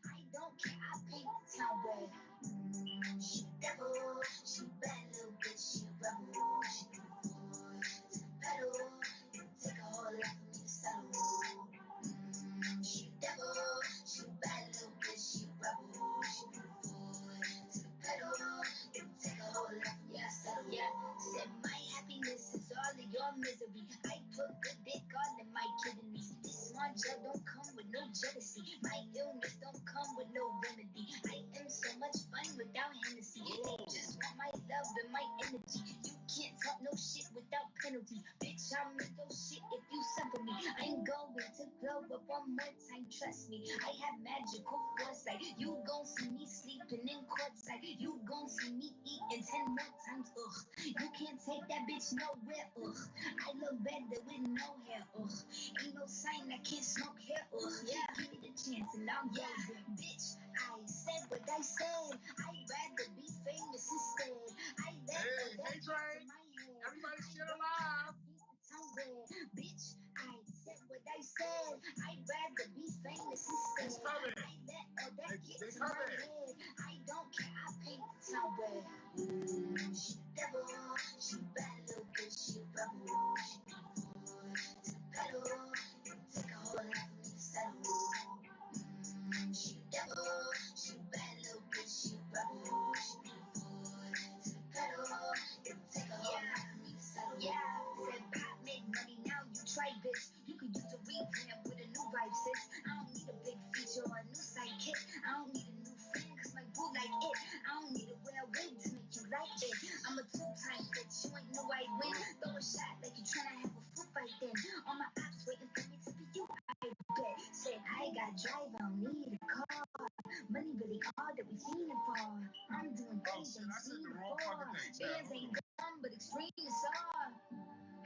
I don't care, I paint the town red. She devil, she bad little bitch, she rebel. She give a boy to the pedal. It take a whole lot for me to settle. She devil, she bad little bitch, she rebel. She give a boy to the pedal. It take a whole lot for me to settle. Yeah, said my happiness is all of your misery. I put good dick all in my kidneys. This smart gel don't come with no jealousy. My illness don't come with no remedy. I am so much fun without Hennessy. They just want my love and my energy. You can't talk no shit without penalty. Bitch, I'm in your shit if you suffer me. I'm going to glow up one more time, trust me. I have magical foresight. You gon' see me sleeping in courtside. You gon' see me eating 10 more times, ugh. You can't take that bitch nowhere, ugh. I look better with no hair, ugh. Ain't no sign I can't smoke hair, ugh. Yeah, give me the chance and I'll go there. Bitch, I said what I said. I'd rather be famous instead. I let hey, Dre. Everybody shit alive. Bitch, I said what I said. I'd rather be famous instead. It's coming. I let all that get to my head. I don't care, I paint the town red. She devil, she bad little bitch, she rebel. She give a boy to the pedal. It take a whole lot for me to settle. She devil, she bad little bitch, she rebel. She give a boy to the pedal. It take a whole lot for me to settle. Yeah, said pop make money now, you try bitch. You could use a revamp with a new vibe, sis. I don't need a big feature or a new sidekick. I don't need a new friend, cause my boo like it. I don't need to wear a wig to make you like it. I'm a two-time bitch, you ain't know I win. Throw a shot like you tryna have a foot fight then. All my ops waiting for me to be you, I bet. Said I got drive, I don't need a car. Money really all that we fiending for. I'm doing things ain't seen before. Bands ain't dumb, but extreme is all.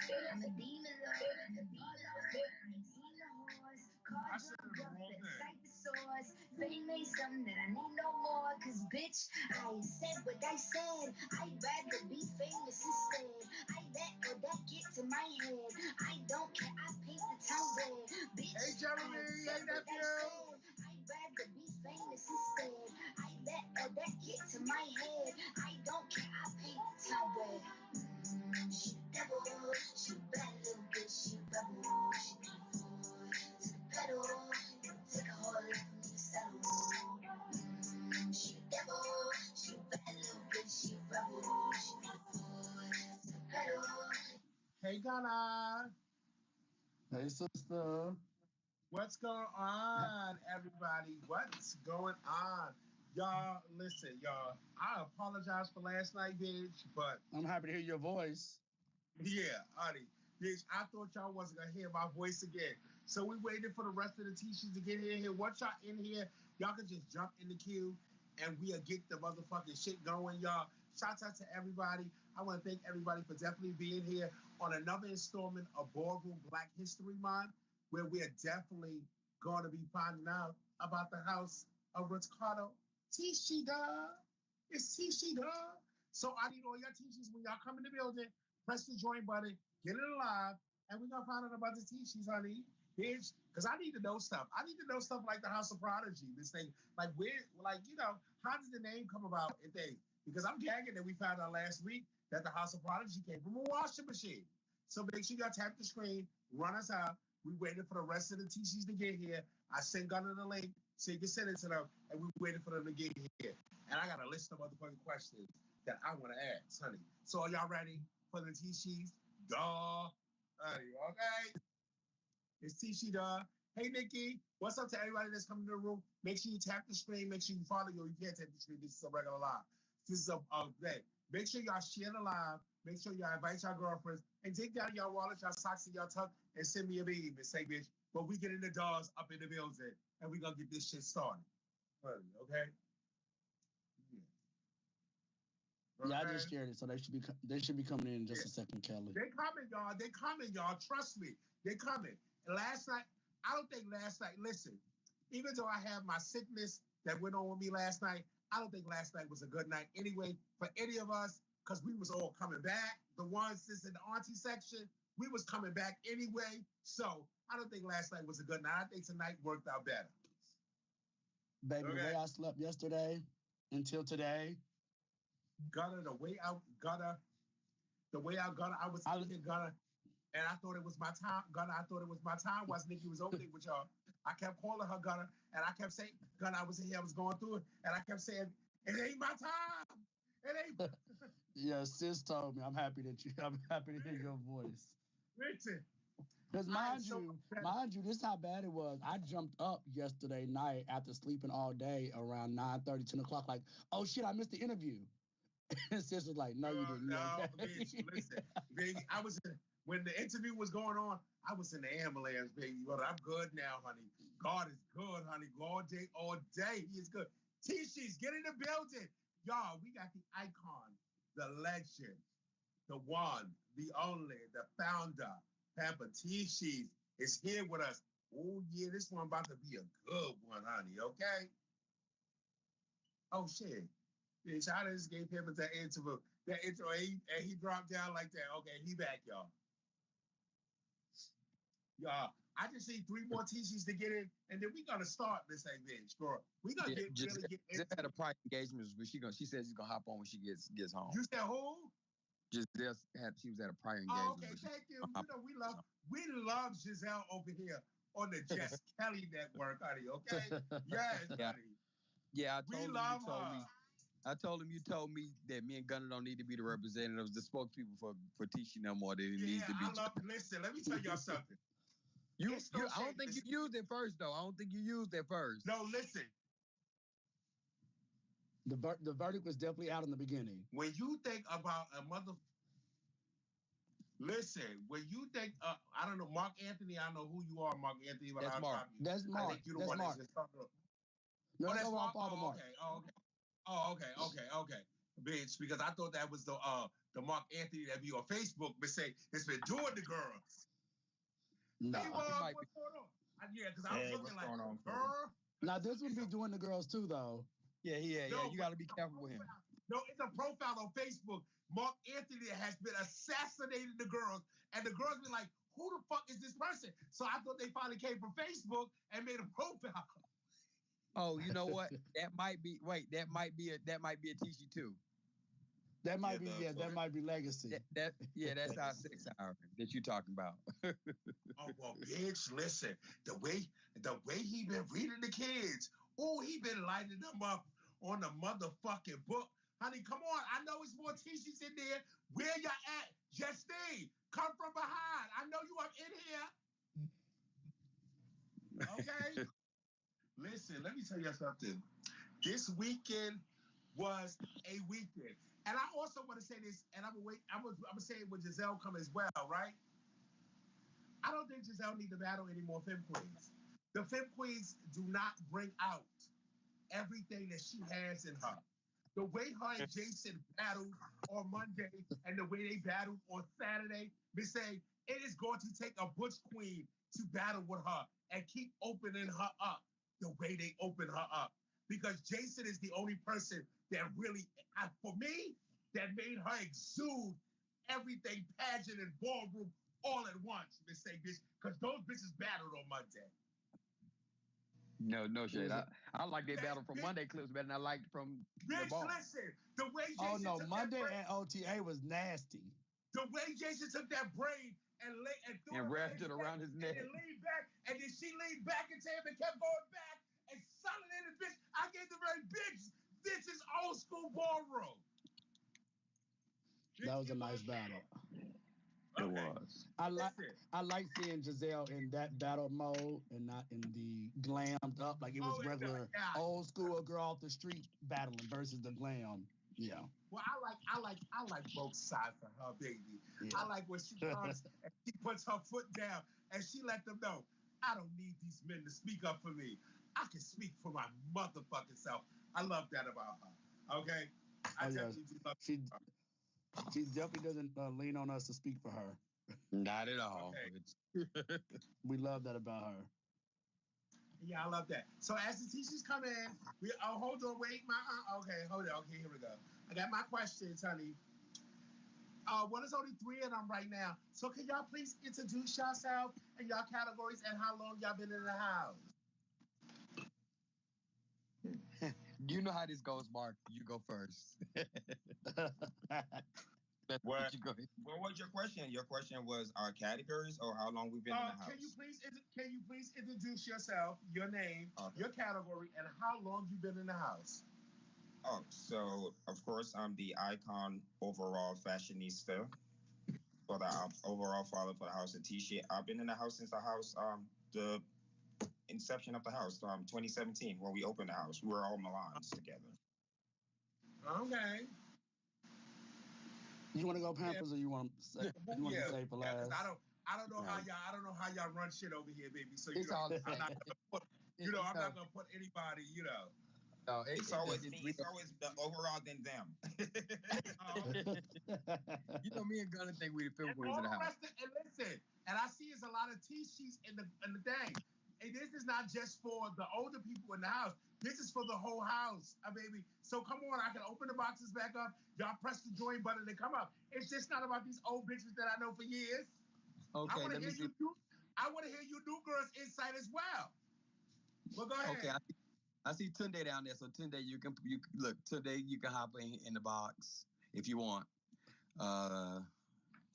I'm a demon lord, I ain't seen the horse. Cars up, better cite the source. Fame ain't something that I need no more. Cause bitch, I said what I said. I'd rather be famous instead. I let all that get to my head. I don't care, I paint the town red. Bitch, hey, Jeremy, I said what I said. I'd rather be famous instead. I let all that get to my head. I don't care, I paint the town red. She devil, she bad little bitch, she rebel. She give a boy to the pedal. It take a whole lot for me to settle. She devil, she bad little bitch, she rebel. She give a boy to the pedal. Hey, Ghana. Hey, sister. What's going on, everybody? What's going on? Y'all, listen, y'all. I apologize for last night, bitch, but I'm happy to hear your voice. yeah, honey. Bitch, I thought y'all wasn't gonna hear my voice again. So we waited for the rest of the teachers to get in here. Once y'all in here, y'all can just jump in the queue and we'll get the motherfucking shit going, y'all. Shout out to everybody. I want to thank everybody for definitely being here on another installment of Ballroom Black History Month, where we are definitely going to be finding out about the house of Ricardo Tisci, dog. It's Tisci, dog. So I need all your teachers when y'all come in the building, press the join button, get it alive, and we're going to find out about the Tiscis, honey. Bitch, because I need to know stuff. I need to know stuff like the House of Prodigy, this thing. Like, where, like, you know, how did the name come about and things? Because I'm gagging that we found out last week that the House of Prodigy came from a washing machine. So make sure y'all tap the screen, run us out. We waited for the rest of the Tiscis to get here. I sent Gunner the link so you can send it to them, and we waited for them to get here. And I got a list of motherfucking questions that I want to ask, honey. So are y'all ready for the Tiscis? Duh. Honey, okay? It's Tisci, duh. Hey, Nikki. What's up to everybody that's coming to the room? Make sure you tap the screen. Make sure you follow. You can't tap the screen. This is a regular live. This is a day. Make sure y'all share the live. Make sure y'all invite y'all girlfriends. And take down y'all wallets, y'all socks, and y'all tuck, and send me a beam and say, bitch, but we getting the dogs up in the building, and we going to get this shit started. Okay? Yeah. Yeah, I just shared it, so they should be coming in just a second, Kelly. They coming, y'all. They coming, y'all. Trust me. They coming. And last night, I don't think last night, listen, even though I have my sickness that went on with me last night, I don't think last night was a good night anyway for any of us, because we was all coming back. The ones that's in the auntie section, we was coming back anyway. So I don't think last night was a good night. I think tonight worked out better. Baby, the way I slept yesterday until today. Gunner, the way I was thinking, Gunner, and I thought it was my time, Gunner. I thought it was my time while Nikki was over there with y'all. I kept calling her, Gunner, and I kept saying, Gunner, I was in here, I was going through it, and I kept saying, it ain't my time. It ain't. Yeah, sis told me. I'm happy to hear your voice. Listen. Because mind you, this is how bad it was. I jumped up yesterday night after sleeping all day around 9:30, 10 o'clock, like, oh shit, I missed the interview. And sis was like, no, you didn't. No, okay? bitch, listen, baby, when the interview was going on, I was in the ambulance, baby. But I'm good now, honey. God is good, honey. All day, he is good. Tisci's, get in the building. Y'all, we got the icon, the legend, the one, the only, the founder, Pampa Tisci's is here with us. Oh, yeah, this one about to be a good one, honey, okay? Oh, shit. Bitch, I just gave Pampa that intro, and he dropped down like that. Okay, he back, y'all. Y'all, I just need 3 more Tisci's to get in, and then we gonna start this thing, bitch, bro. We gonna get into had a prior engagement, but she said she's gonna hop on when she gets home. You said who? She was at a prior engagement. Oh, okay, thank you. You know, we love Giselle over here on the Jess Kelly Network, honey. Okay, yes, honey. Yeah, I told him you told me that me and Gunner don't need to be the representatives, the spokespeople for Tisci no more. That it needs to be. Listen, let me tell y'all something. I don't think you used it first, though. I don't think you used it first. No, listen. The verdict was definitely out in the beginning. When you think about a mother... Listen, when you think... I don't know, Mark Anthony, I know who you are, Mark Anthony. But that's Mark. That's Mark. I think you're the one that's just talking about... No, that's Mark. Mark. Okay. Bitch, because I thought that was the Mark Anthony that be on Facebook, but say it's been doing the girls. No. Hey, what's going on? Yeah, because I was looking like, girl. Now this would be doing the girls too, though. Yeah. You got to be careful with him. No, it's a profile on Facebook. Mark Anthony has been assassinating the girls, and the girls be like, "Who the fuck is this person?" So I thought they finally came from Facebook and made a profile. Oh, you know what? That might be a Tisci too. That might be legacy. That's our 6 hour that you talking about. Oh well, bitch, listen. The way he been reading the kids. Oh, he been lighting them up on the motherfucking book. Honey, come on. I know it's more Tisci's in there. Where you at? Justine, come from behind. I know you up in here. Okay? Listen, let me tell you something. This weekend was a weekend. And I also want to say this, and I'm gonna say it when Giselle come as well, right? I don't think Giselle need to battle any more Femme Queens. The Femme Queens do not bring out everything that she has in her. The way her and Jason battled on Monday and the way they battled on Saturday, they say it is going to take a Butch Queen to battle with her and keep opening her up the way they open her up. Because Jason is the only person that really, for me, that made her exude everything pageant and ballroom all at once, Miss Say Bitch, because those bitches battled on Monday. No shade. I like they battle from Monday clips better than I liked from bitch, the ball. Listen, the way Jason took Monday that and OTA was nasty. The way Jason took that braid and wrapped it around his neck. And leaned back, and then she leaned back into him and kept going back and selling in the bitch. I gave the very bitch. This is old school ballroom. That was a nice battle. It was. I like seeing Giselle in that battle mode and not in the glammed up like it was regular old school girl off the street battling versus the glam. Yeah. Well, I like both sides for her, baby. Yeah. I like when she comes and she puts her foot down and she let them know, I don't need these men to speak up for me. I can speak for my motherfucking self. I love that about her. Okay? I definitely do love her. She definitely doesn't lean on us to speak for her. Not at all. Okay. We love that about her. Yeah, I love that. So as the teachers come in, hold on, wait, okay, hold on, okay, here we go. I got my questions, honey. There's only 3 of them right now. So can y'all please introduce yourself and y'all categories and how long y'all been in the house? You know how this goes, Mark. You go first. What was your question? Your question was our categories or how long we've been in the house? Can you please introduce yourself, your name, your category, and how long you've been in the house? Oh, so of course I'm the icon overall fashionista for the overall father for the House of Tisci. I've been in the house since the inception of the house, 2017 when we opened the house. We were all Milans together. Okay. You want to go Pampers or you want to say for last? I don't know how y'all run shit over here, baby. So I'm not gonna put anybody, No, it's always me. It's always the overall than them. You know, me and Gunner think we the film boys in the house. And listen, and I see there's a lot of T-sheets in the thing. And this is not just for the older people in the house. This is for the whole house, baby. So come on, I can open the boxes back up. Y'all press the join button and come up. It's just not about these old bitches that I know for years. Okay, I want to hear you new girls' insight as well. Well, go ahead. Okay, I see Tunde down there. So Tunde, you can look. Tunde, you can hop in the box if you want.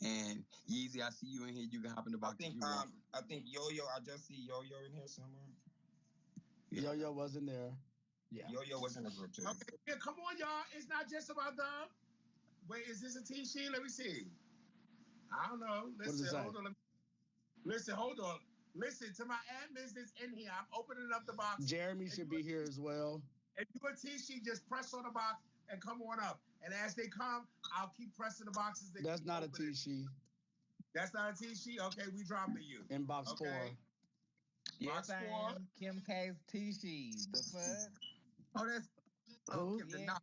And Yeezy, I see you in here. You can hop in the box if you want. I think Yo-Yo. I just see Yo-Yo in here somewhere. Yeah. Yo-Yo wasn't there. Yeah. Yo-Yo was in the group too. Okay, yeah, come on, y'all. It's not just about them. Wait, is this a T-sheet? Let me see. I don't know. Listen, hold on. Hold on. Listen to my admins that's in here. I'm opening up the box. Jeremy should be here as well. If you're a T-sheet, just press on the box and come on up. And as they come, I'll keep pressing the boxes. That's not a T-sheet. That's not a T-sheet? Okay, we dropping you. In box 4. Yes, I am. Kim K's T-sheet. The fuck? Oh, that's... Who? Yeah.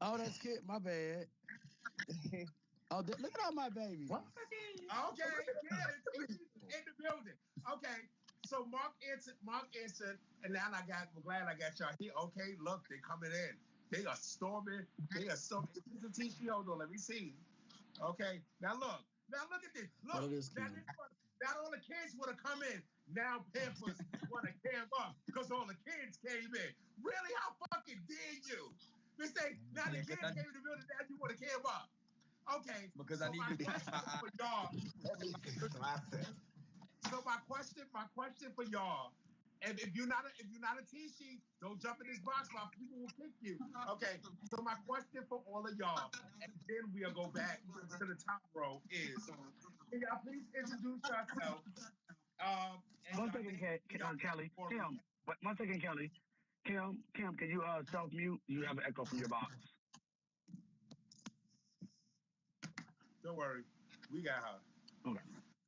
Oh, that's Kid. My bad. Oh, look at all my babies. Okay, yeah, it's in the building. Okay, so Mark answered, and now I'm glad I got y'all here. Okay, look, they're coming in. They are storming. This is a T-shirt. Hold on, let me see. Okay, now look at this. Look, now all the kids want to come in. Now Pampers want to camp up because all the kids came in. Really, how fucking dare you? They say, now the kids came in the building, now you want to camp up. Okay. Because I need to get for y'all. So my question for y'all, and if you're not a T-sheet, don't jump in this box while people will kick you. Okay. So my question for all of y'all, and then we'll go back to the top row is, can y'all please introduce yourself? One second, Kelly. Kim, 1 second, Kelly. Kim, can you self-mute? You have an echo from your box. Don't worry. We got her.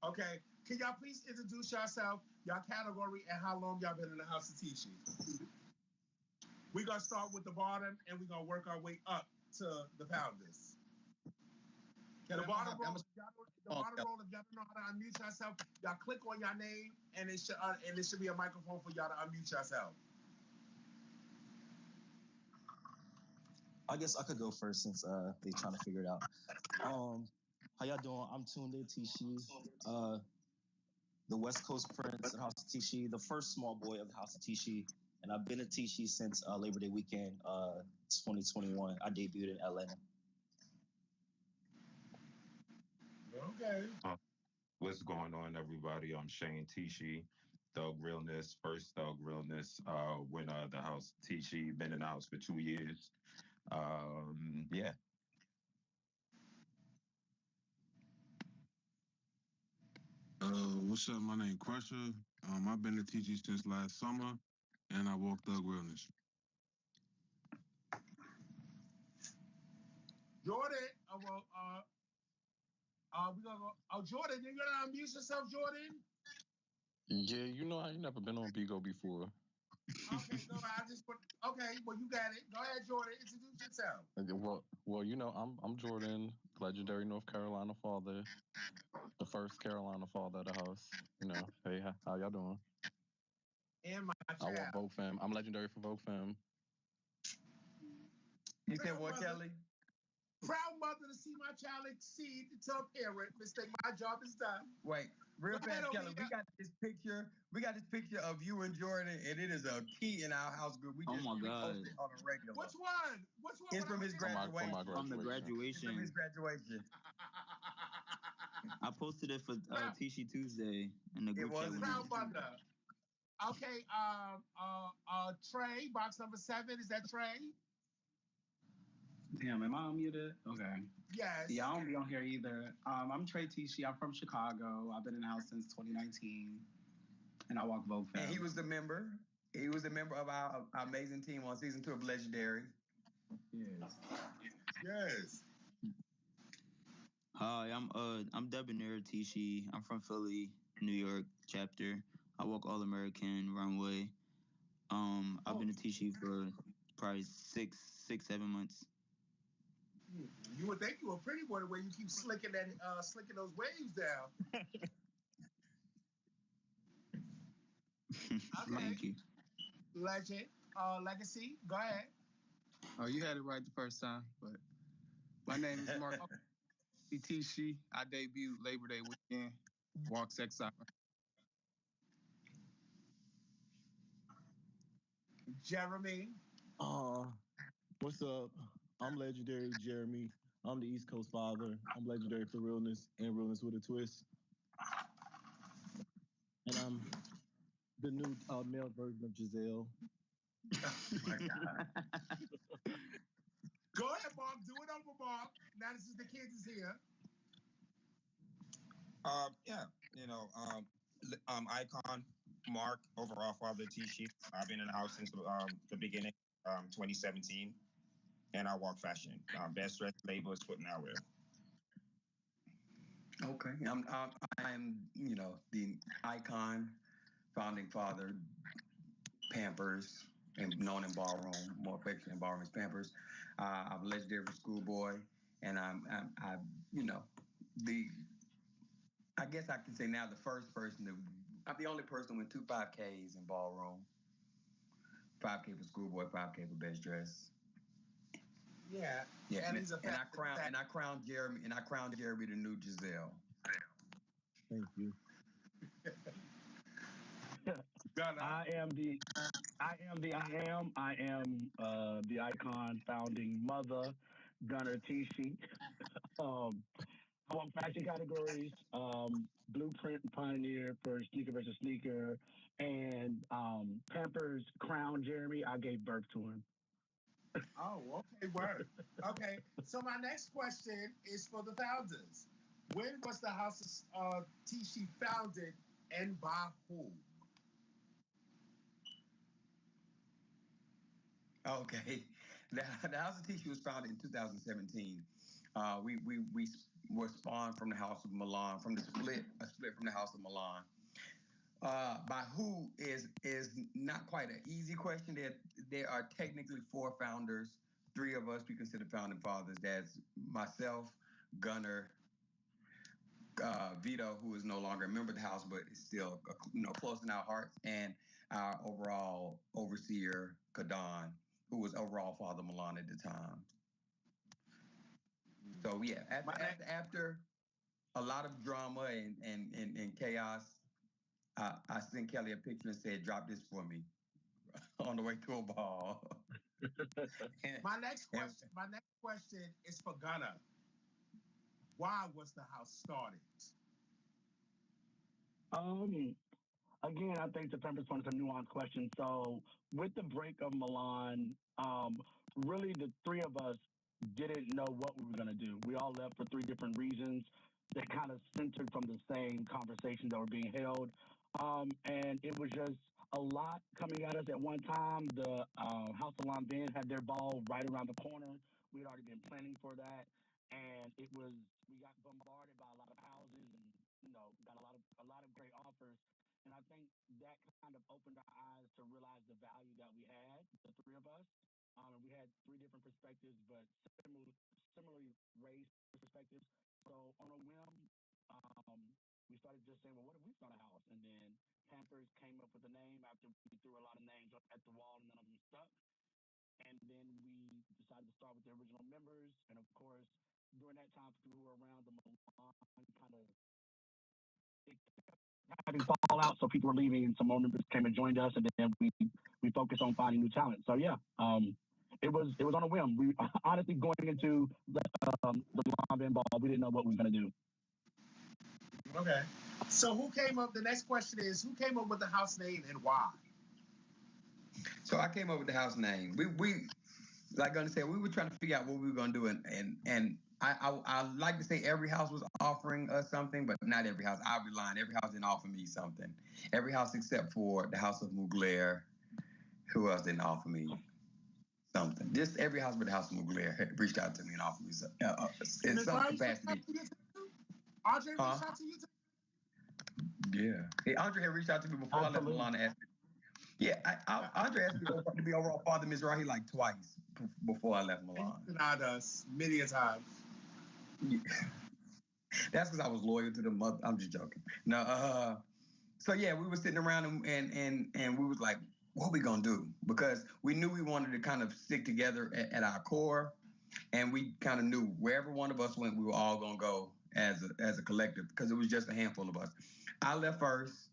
Okay. Can y'all please introduce yourself, y'all category, and how long y'all been in the House of Tisci? We're going to start with the bottom, and we're going to work our way up to the founders. The bottom roll, if y'all don't know how to unmute yourself, y'all click on your name, and it should be a microphone for y'all to unmute yourself. I guess I could go first since they trying to figure it out. How y'all doing? I'm Tunde Tisci, the West Coast Prince at House of Tisci, the first small boy of the House of Tisci, and I've been at Tisci since Labor Day weekend, 2021. I debuted in Atlanta. Okay. What's going on, everybody? I'm Shane Tisci, Thug Realness, first Thug Realness, winner of the House of Tisci, been in the house for 2 years. Yeah. What's up? My name Crusher. I've been to TG since last summer, and I walk Thug Realness. Jordan, we gonna go. Oh, Jordan, you gonna unmute yourself, Jordan? Yeah, you know I ain't never been on Bigo before. Okay, go ahead. Okay, well you got it. Go ahead, Jordan. Introduce yourself. Well, you know I'm Jordan, legendary North Carolina father, the first Carolina father of the house. You know, hey, how y'all doing? And my child. I walk Vogue Femme. I'm legendary for Vogue Femme. You said what, Kelly? Proud mother to see my child exceed to a parent. Mistake, my job is done. Wait, real fast, Kelly. We got this picture. We got this picture of you and Jordan, and it is a key in our house group. We just post it on a regular. Which one? It's from his graduation. From the graduation. It's from his graduation. I posted it for Tisci Tuesday in the group chat. Proud mother. Okay, Trey, box number 7. Is that Trey? Damn, am I unmuted? Okay. Yes. Yeah, I don't be on here either. I'm Trey Tisci. I'm from Chicago. I've been in the house since 2019, and I walk Vogue Fam. And he was the member. He was a member of our amazing team on season 2 of Legendary. Yes. Yes. Hi, I'm Debonair Tisci. I'm from Philly, New York chapter. I walk All American runway. I've been a Tisci for probably 6-7 months. You would think you were a pretty boy the way you keep slicking those waves down. Okay. Thank you. Legend. Legacy. Go ahead. Oh, you had it right the first time. But my name is Mark Tisci. I debuted Labor Day weekend. Walk Sex Siren. Jeremy. What's up? I'm Legendary Jeremy. I'm the East Coast father. I'm legendary for realness and realness with a twist. And I'm the new male version of Giselle. Oh my God. Go ahead, Mark. Do it over, Mark. Now this is the kids is here. Yeah, icon, Mark, overall father Tisci. I've been in the house since the beginning, 2017, and I walk fashion. Best dressed label is foot and eyewear. Okay, I'm the icon, founding father, Pampers, and known in Ballroom, more affectionate in Ballroom as Pampers. I'm legendary for Schoolboy, and I'm I guess I can say now the first person I'm the only person with 2 5Ks in Ballroom. 5K for Schoolboy, 5K for Best Dress. Yeah. And I crowned Jeremy the new Giselle. Thank you. I am the icon founding mother, Gunner Tisci. I want fashion categories, blueprint and pioneer for sneaker versus sneaker, and Pampers crown Jeremy. I gave birth to him. Oh, okay, word. Okay, so my next question is for the founders. When was the House of Tisci founded and by who? Okay, the House of Tisci was founded in 2017. We were spawned from the House of Milan, from a split from the House of Milan. By who is not quite an easy question. There are technically 4 founders. 3 of us we consider founding fathers. That's myself, Gunner, Vito, who is no longer a member of the house, but is still close in our hearts, and our overall overseer, Kadan, who was overall Father Milan at the time. So yeah, after a lot of drama and chaos, I sent Kelly a picture and said, "Drop this for me," on the way to a ball. My next question is for Gunner. Why was the house started? Again, I think the Pampers one is a nuanced question. So with the break of Milan, really the 3 of us didn't know what we were going to do. We all left for 3 different reasons that kind of centered from the same conversations that were being held. And it was just a lot coming at us at one time. The House of London had their ball right around the corner. We had already been planning for that. And we got bombarded by a lot of houses and, got a lot of great offers. And I think that kind of opened our eyes to realize the value that we had, the 3 of us. And we had 3 different perspectives, but similarly raised perspectives. So on a whim, we started just saying, well, what if we start a house? And then Pampers came up with a name after we threw a lot of names at the wall and none of them stuck. And then we decided to start with the original members, and of course, during that time, people who were around the Milan kind of having fallout, so people were leaving, and some more members came and joined us, and then we focused on finding new talent. So yeah, it was on a whim. We honestly going into the Milan Band Ball, we didn't know what we were gonna do. Okay. So who came up? The next question is, who came up with the house name and why? So I came up with the house name. We like gonna say we were trying to figure out what we were gonna do, and I like to say every house was offering us something, but not every house. I'll be lying. Every house didn't offer me something. Every house except for the House of Mugler. Who else didn't offer me something? Just every house but the House of Mugler reached out to me and offered me in some capacity. Andre reached out to you too? Yeah. Hey, Andre had reached out to me before I left Milan and asked me. Yeah, Andre asked me to be overall father of Mizrahi like twice before I left Milan. And denied us many a times. Yeah. That's because I was loyal to the mother. I'm just joking. No, so yeah, we were sitting around and we was like, what are we gonna do? Because we knew we wanted to kind of stick together at our core, and we kind of knew wherever one of us went, we were all gonna go as a collective because it was just a handful of us. I left first,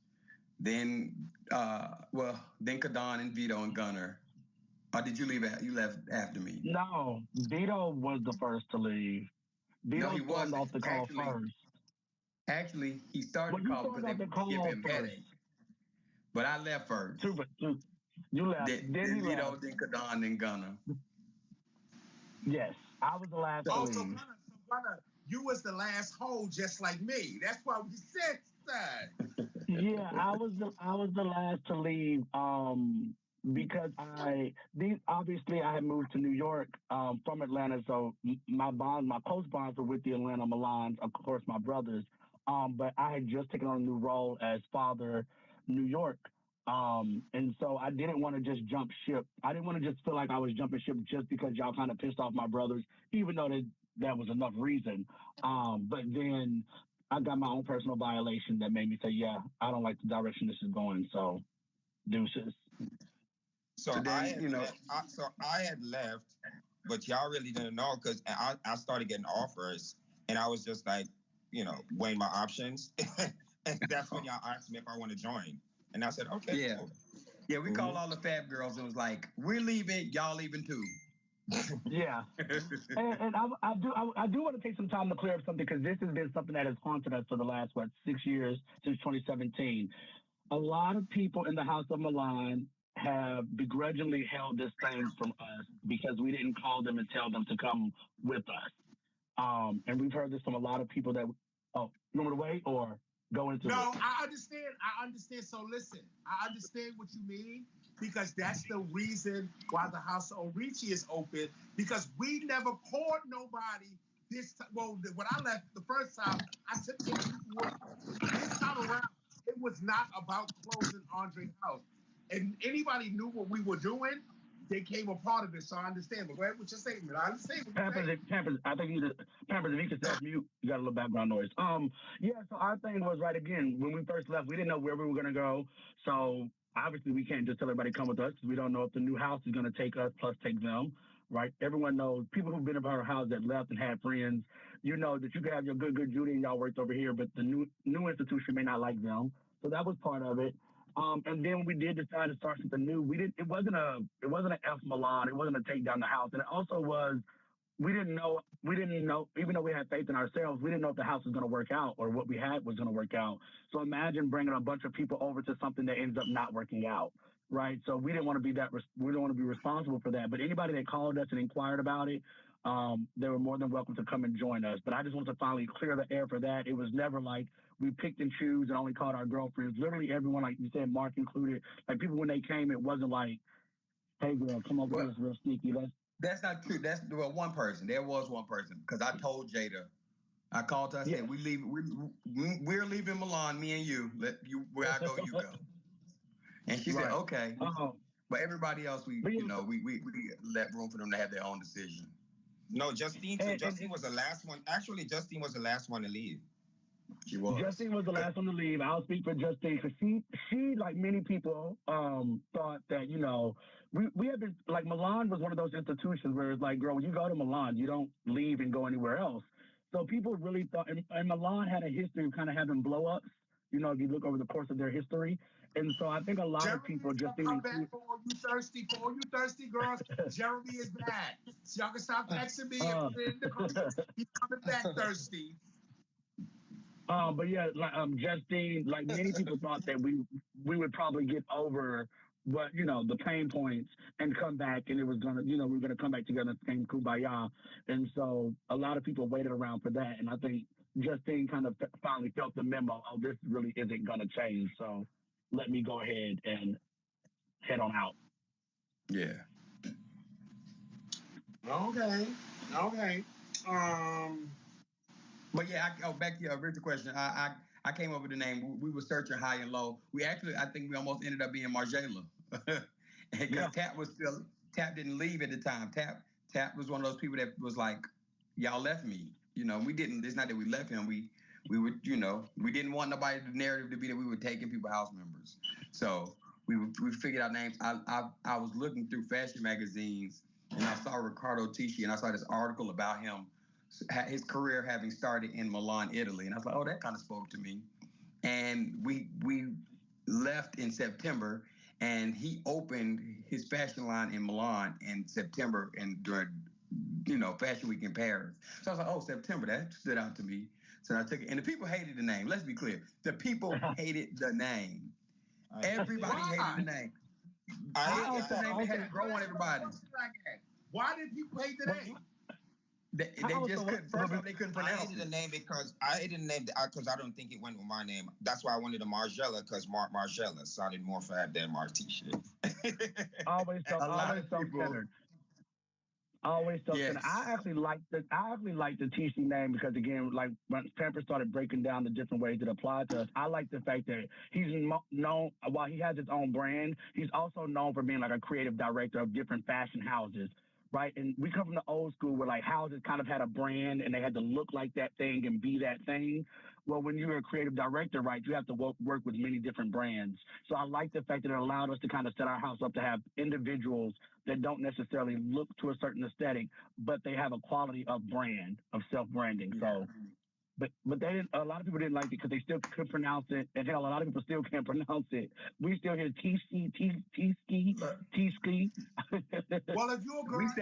then Kadon and Vito and Gunner. Or did you leave? You left after me. No, Vito was the first to leave. Vito stormed off the call first. Actually, he started the call because they would give him headache. But I left first. You left. Then Vito, then Kadon, then Gunner. Yes, I was the last to leave. So Gunner, you was the last hoe, just like me. That's why we said that. Yeah, I was the last to leave. Because obviously I had moved to New York from Atlanta, so my co-bonds were with the Atlanta Milans, of course, my brothers. But I had just taken on a new role as father, New York. And so I didn't want to just jump ship. I didn't want to just feel like I was jumping ship just because y'all kind of pissed off my brothers, even though that was enough reason. But then I got my own personal violation that made me say, yeah, I don't like the direction this is going. So deuces. So I had left, but y'all really didn't know because I started getting offers, and I was just like, weighing my options, and that's when y'all asked me if I want to join, and I said, okay. Yeah, cool. Yeah, we called all the Fab girls and was like, we're leaving, y'all leaving too. Yeah, and I do want to take some time to clear up something because this has been something that has haunted us for the last 6 years since 2017. A lot of people in the House of Milan have begrudgingly held this thing from us because we didn't call them and tell them to come with us. And we've heard this from a lot of people that, you want me to wait or go into it? No, I understand. So listen, I understand what you mean because that's the reason why the House of Ricci is open because we never called nobody this time. Well, when I left the first time, I took in people. This time around, it was not about closing Andre's house. And anybody knew what we were doing, they came a part of it. So I understand. But go ahead with your statement. I understand what you're saying. Pampers, I think Pampers, if you could self-mute, you got a little background noise. Yeah, so our thing was, right, again, when we first left, we didn't know where we were going to go. So obviously we can't just tell everybody come with us because we don't know if the new house is going to take us plus take them, right? Everyone knows, people who've been in our house that left and had friends, you know that you can have your good Judy and y'all worked over here, but the new institution may not like them. So that was part of it. And then we did decide to start something new. It wasn't an F Milan. It wasn't a take down the house. And it also was, we didn't know, even though we had faith in ourselves, we didn't know if the house was going to work out or what we had was going to work out. So imagine bringing a bunch of people over to something that ends up not working out, right? So we didn't want to be responsible for that. But anybody that called us and inquired about it, they were more than welcome to come and join us. But I just wanted to finally clear the air for that. It was never like we picked and choose and only called our girlfriends. Literally everyone, like you said, Mark included, like people when they came, it wasn't like, hey girl, come over here, it's real sneaky. That's not true. That's one person. There was one person because I told Jada. I called her. I said, we're leaving Milan, me and you. Where I go, you go. And she said, okay. But everybody else, we let room for them to have their own decision. No, Justine was the last one. Actually, Justine was the last one to leave. She was. Justine was the last one to leave. I'll speak for Justine because she, like many people, thought that, we have been like Milan was one of those institutions where it's like, girl, when you go to Milan, you don't leave and go anywhere else. So people really thought, and Milan had a history of kind of having blow ups. You know, if you look over the course of their history, and so I think a lot of people just come back for all you thirsty girls. Jeremy is back. So y'all can stop texting me and put it in the comments. He's coming back thirsty. But yeah, like Justine, like many people thought that we would probably get over what the pain points and come back, and it was gonna we were gonna come back together and sing Kumbaya, and so a lot of people waited around for that, and I think Justine kind of finally felt the memo. Oh, this really isn't gonna change, so let me go ahead and head on out. Yeah. Okay. But yeah, back to your original question. I came up with the name. We were searching high and low. I think we almost ended up being Margella. Because Tap didn't leave at the time. Tap was one of those people that was like, y'all left me. We didn't. It's not that we left him. We would, we didn't want nobody, the narrative to be that we were taking people house members. So we figured out names. I was looking through fashion magazines and I saw Riccardo Tisci and I saw this article about him, his career having started in Milan, Italy. And I was like, oh, that kind of spoke to me. And we left in September, and he opened his fashion line in Milan in September and during, Fashion Week in Paris. So I was like, oh, September, that stood out to me. So I took it. And the people hated the name. Let's be clear. The people hated the name. Everybody hated the name. It's the name that had to grow on everybody. Why did people hate the name? They just couldn't. First off, they couldn't pronounce it. I hated the name because I don't think it went with my name. That's why I wanted a Margella, because Margella sounded more fab than Martisha. Always so centered. Always so centered. I actually like the Tisci name because, again, like when Pamper started breaking down the different ways that apply to us, I like the fact that he's known, while he has his own brand, he's also known for being like a creative director of different fashion houses. Right. And we come from the old school where like houses kind of had a brand and they had to look like that thing and be that thing. Well, when you're a creative director, right, you have to work with many different brands. So I like the fact that it allowed us to kind of set our house up to have individuals that don't necessarily look to a certain aesthetic, but they have a quality of brand, of self-branding. Yeah. So, but they didn't, a lot of people didn't like it because they still couldn't pronounce it. And hell, a lot of people still can't pronounce it. We still hear Tisci. Well, if you're a girl,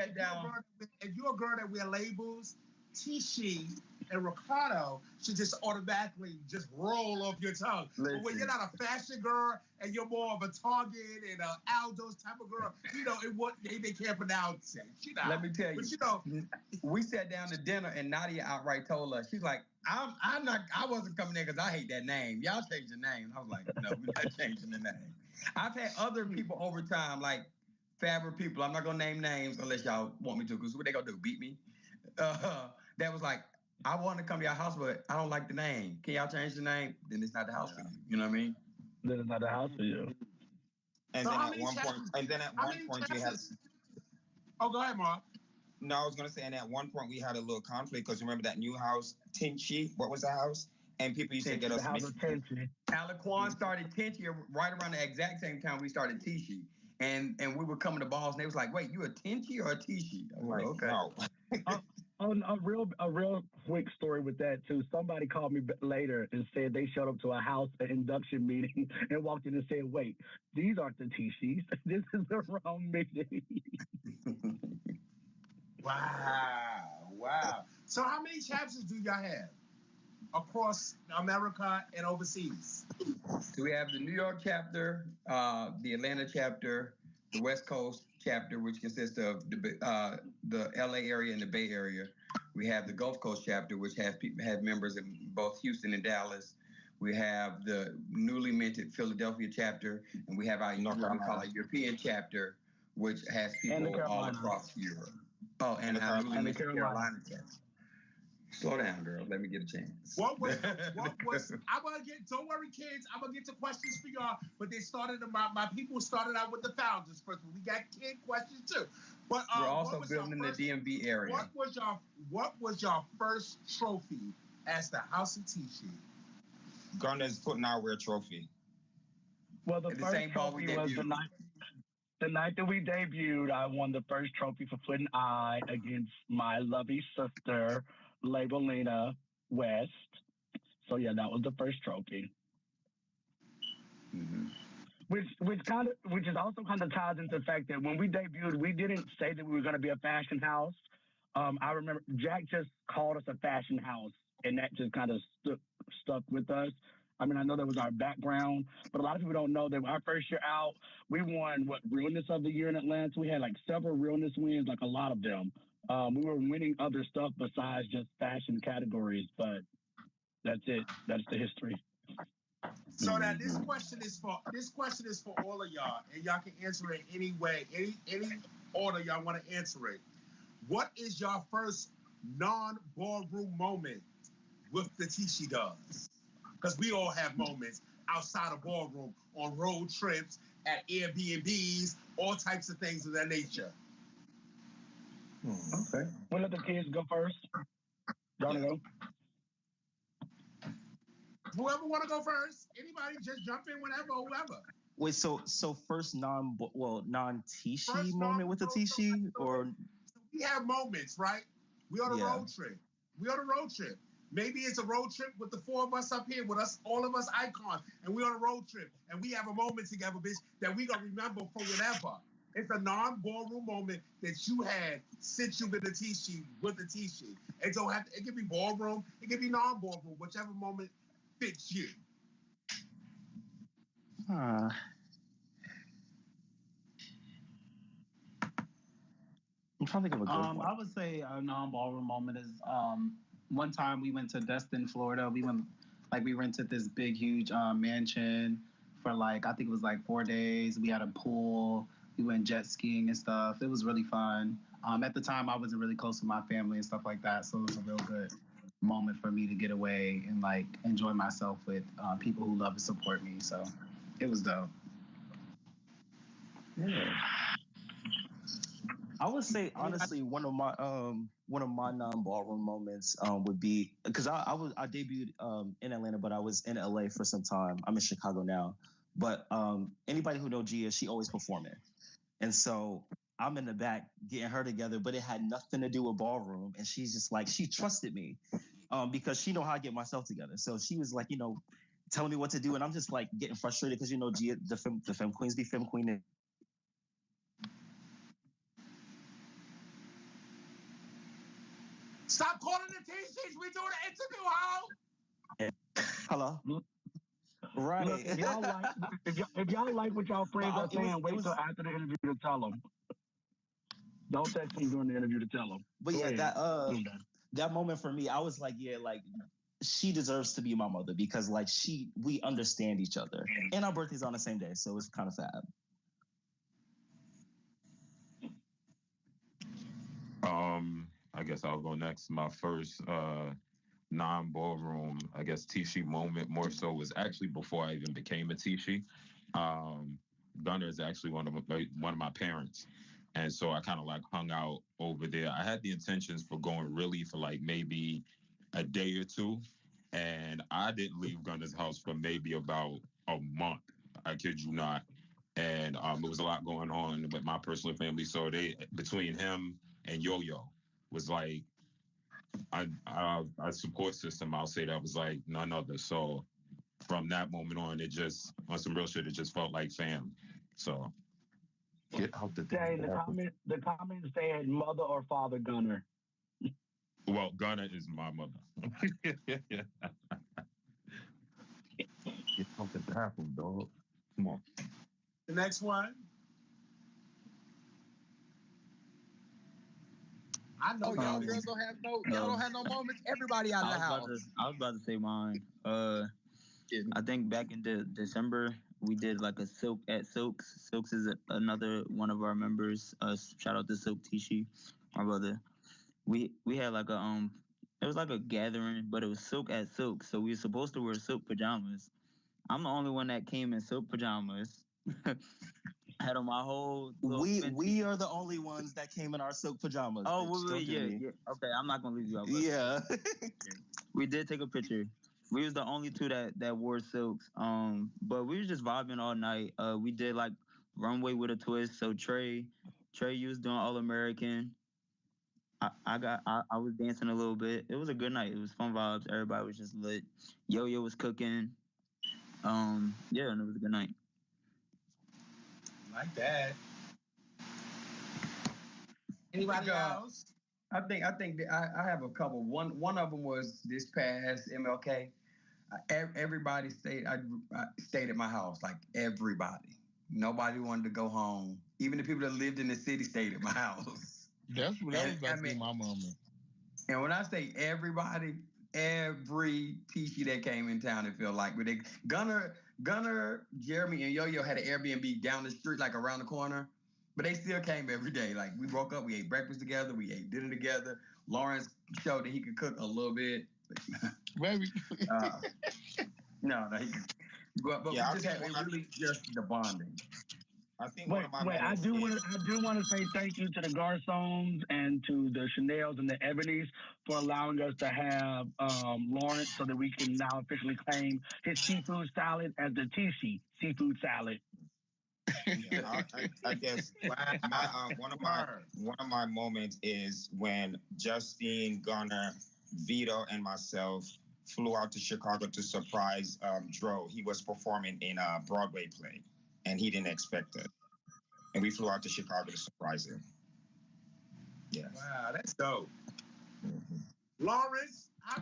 if you're a girl that wear labels, Tisci and Riccardo should just automatically just roll off your tongue. Listen. But when you're not a fashion girl and you're more of a Target and Aldo's type of girl, they can't pronounce it. Let me tell you. But we sat down to dinner and Nadia outright told us, she's like, I wasn't coming there because I hate that name. Y'all change the name. I was like, no, we're not changing the name. I've had other people over time, like fabric people. I'm not gonna name names unless y'all want me to, because what they gonna do? Beat me? That was like, I want to come to your house, but I don't like the name. Can y'all change the name? Then it's not the house for you. You know what I mean? Then it's not the house for you. And so then at one point, we had. Oh, go ahead, Mark. No, I was gonna say, and at one point we had a little conflict because remember that new house, Tisci? What was the house? And people used to get us. Aliquan started Tisci right around the exact same time we started Tisci. And we were coming to balls, and they was like, "Wait, you a Tisci or a Tisci?" I'm like, "Okay." No. A real quick story with that too. Somebody called me later and said they showed up to a house induction meeting and walked in and said, "Wait, these aren't the Tiscis. This is the wrong meeting." Wow. So how many chapters do y'all have across America and overseas? So we have the New York chapter, the Atlanta chapter, the West Coast chapter, which consists of the LA area and the Bay Area. We have the Gulf Coast chapter, which has members in both Houston and Dallas. We have the newly minted Philadelphia chapter, and we have our European chapter, which has people all across Europe. Oh, and our newly minted Carolina chapter. Slow down, girl. Let me get a chance. What was don't worry, kids. I'm gonna get to questions for y'all. But they started my people started out with the founders first. We got kid questions too. But we're also building in the DMV area. What was your first trophy as the House of Tisci? Gunner's putting out our trophy. Well, the first trophy was the night. The night that we debuted, I won the first trophy for Foot and Eye against my lovely sister, Labelina West. So yeah, that was the first trophy. Mm-hmm. Which is also kind of ties into the fact that when we debuted, we didn't say that we were going to be a fashion house. I remember Jack just called us a fashion house, and that just kind of stuck with us. I mean, I know that was our background, but a lot of people don't know that our first year out, we won Realness of the Year in Atlanta. We had like several Realness wins, like a lot of them. We were winning other stuff besides just fashion categories, but that's it. That's the history. So that this question is for all of y'all, and y'all can answer it any way, any order y'all want to answer it. What is your first non-ballroom moment with the Tisci Does? Because we all have moments outside of ballroom, on road trips, at Airbnbs, all types of things of that nature. Okay. We'll let the kids go first. You want to go? Whoever want to go first, anybody, just jump in whenever, whoever. Wait, so first non-Tisci moment with the Tisci, or we have moments, right? We on a road trip. Maybe it's a road trip with the four of us up here, with us, all of us icons, and we on a road trip, and we have a moment together, bitch, that we gonna remember for whatever. It's a non-ballroom moment that you had since you've been the Tisci with the Tisci. It don't have to, it could be ballroom, it could be non-ballroom, whichever moment fits you. I'm trying to think of a good one. I would say a non-ballroom moment is one time we went to Destin, Florida. We rented this big, huge mansion for I think it was 4 days. We had a pool. We went jet skiing and stuff. It was really fun. At the time, I wasn't really close to my family and stuff like that, so it was a real good moment for me to get away and enjoy myself with people who love and support me. So it was dope. Yeah. I would say honestly one of my non-ballroom moments would be because I debuted in Atlanta, but I was in LA for some time. I'm in Chicago now, but anybody who knows Gia, she always performing, and so I'm in the back getting her together, but it had nothing to do with ballroom, and she's just she trusted me because she know how I get myself together. So she was telling me what to do, and I'm just getting frustrated because Gia, the femme queens be femme queen. Stop calling the Tiscis. We doing an interview, ho. Hello. Right. Look, if y'all like what y'all friends are saying, wait till after the interview to tell them. Don't text me during the interview to tell them. But that moment for me, I was she deserves to be my mother because we understand each other, and our birthday's on the same day, so it's kind of fab. I guess I'll go next. My first non-ballroom, I guess, Tisci moment more so was actually before I even became a Tisci. Gunner is actually one of my parents, and so I kind of hung out over there. I had the intentions for going really for maybe a day or two, and I didn't leave Gunner's house for maybe about a month. I kid you not. And there was a lot going on with my personal family, so between him and Yo-Yo was our support system. I'll say that was none other. So from that moment on, it just on some real shit, it just felt like fam. So get out the thing. The comments said mother or father Gunner. Well, Gunner is my mother. Get out the bathroom, dog. Come on. The next one. I know y'all girls don't have y'all don't have no moments. Everybody out of the house. I was about to say mine. I think back in December we did a Silk at Silks. Silks is another one of our members. Shout out to Silk Tisci, my brother. We had it was a gathering, but it was Silk at Silk, so we were supposed to wear silk pajamas. I'm the only one that came in silk pajamas. Had on my whole. We are the only ones that came in our silk pajamas. Oh, yeah. Okay, I'm not gonna leave you out. Yeah. We did take a picture. We was the only two that wore silks. But we was just vibing all night. We did Runway with a Twist. So Trey, you was doing All American. I was dancing a little bit. It was a good night. It was fun vibes. Everybody was just lit. Yo was cooking. Yeah, and it was a good night. Like that. Anybody else? I think that I have a couple. One of them was this past MLK. Everybody stayed. I stayed at my house. Like everybody. Nobody wanted to go home. Even the people that lived in the city stayed at my house. That was basically my moment. And when I say everybody, every Tisci that came in town, it felt like Gunner, Jeremy, and Yo-Yo had an Airbnb down the street, like around the corner. But they still came every day. Like we woke up, we ate breakfast together, we ate dinner together. Lawrence showed that he could cook a little bit. Baby. No, he could. But yeah, we just had really just the bonding. I think one of my I do want to say thank you to the Garçons and to the Chanels and the Ebonies for allowing us to have Lawrence so that we can now officially claim his seafood salad as the Tisci seafood salad. Yeah, I guess one of my moments is when Justine, Gunner, Vito, and myself flew out to Chicago to surprise Dro. He was performing in a Broadway play, and he didn't expect it. And we flew out to Chicago to surprise him. Yeah. Wow, that's dope. Mm-hmm. Lawrence, I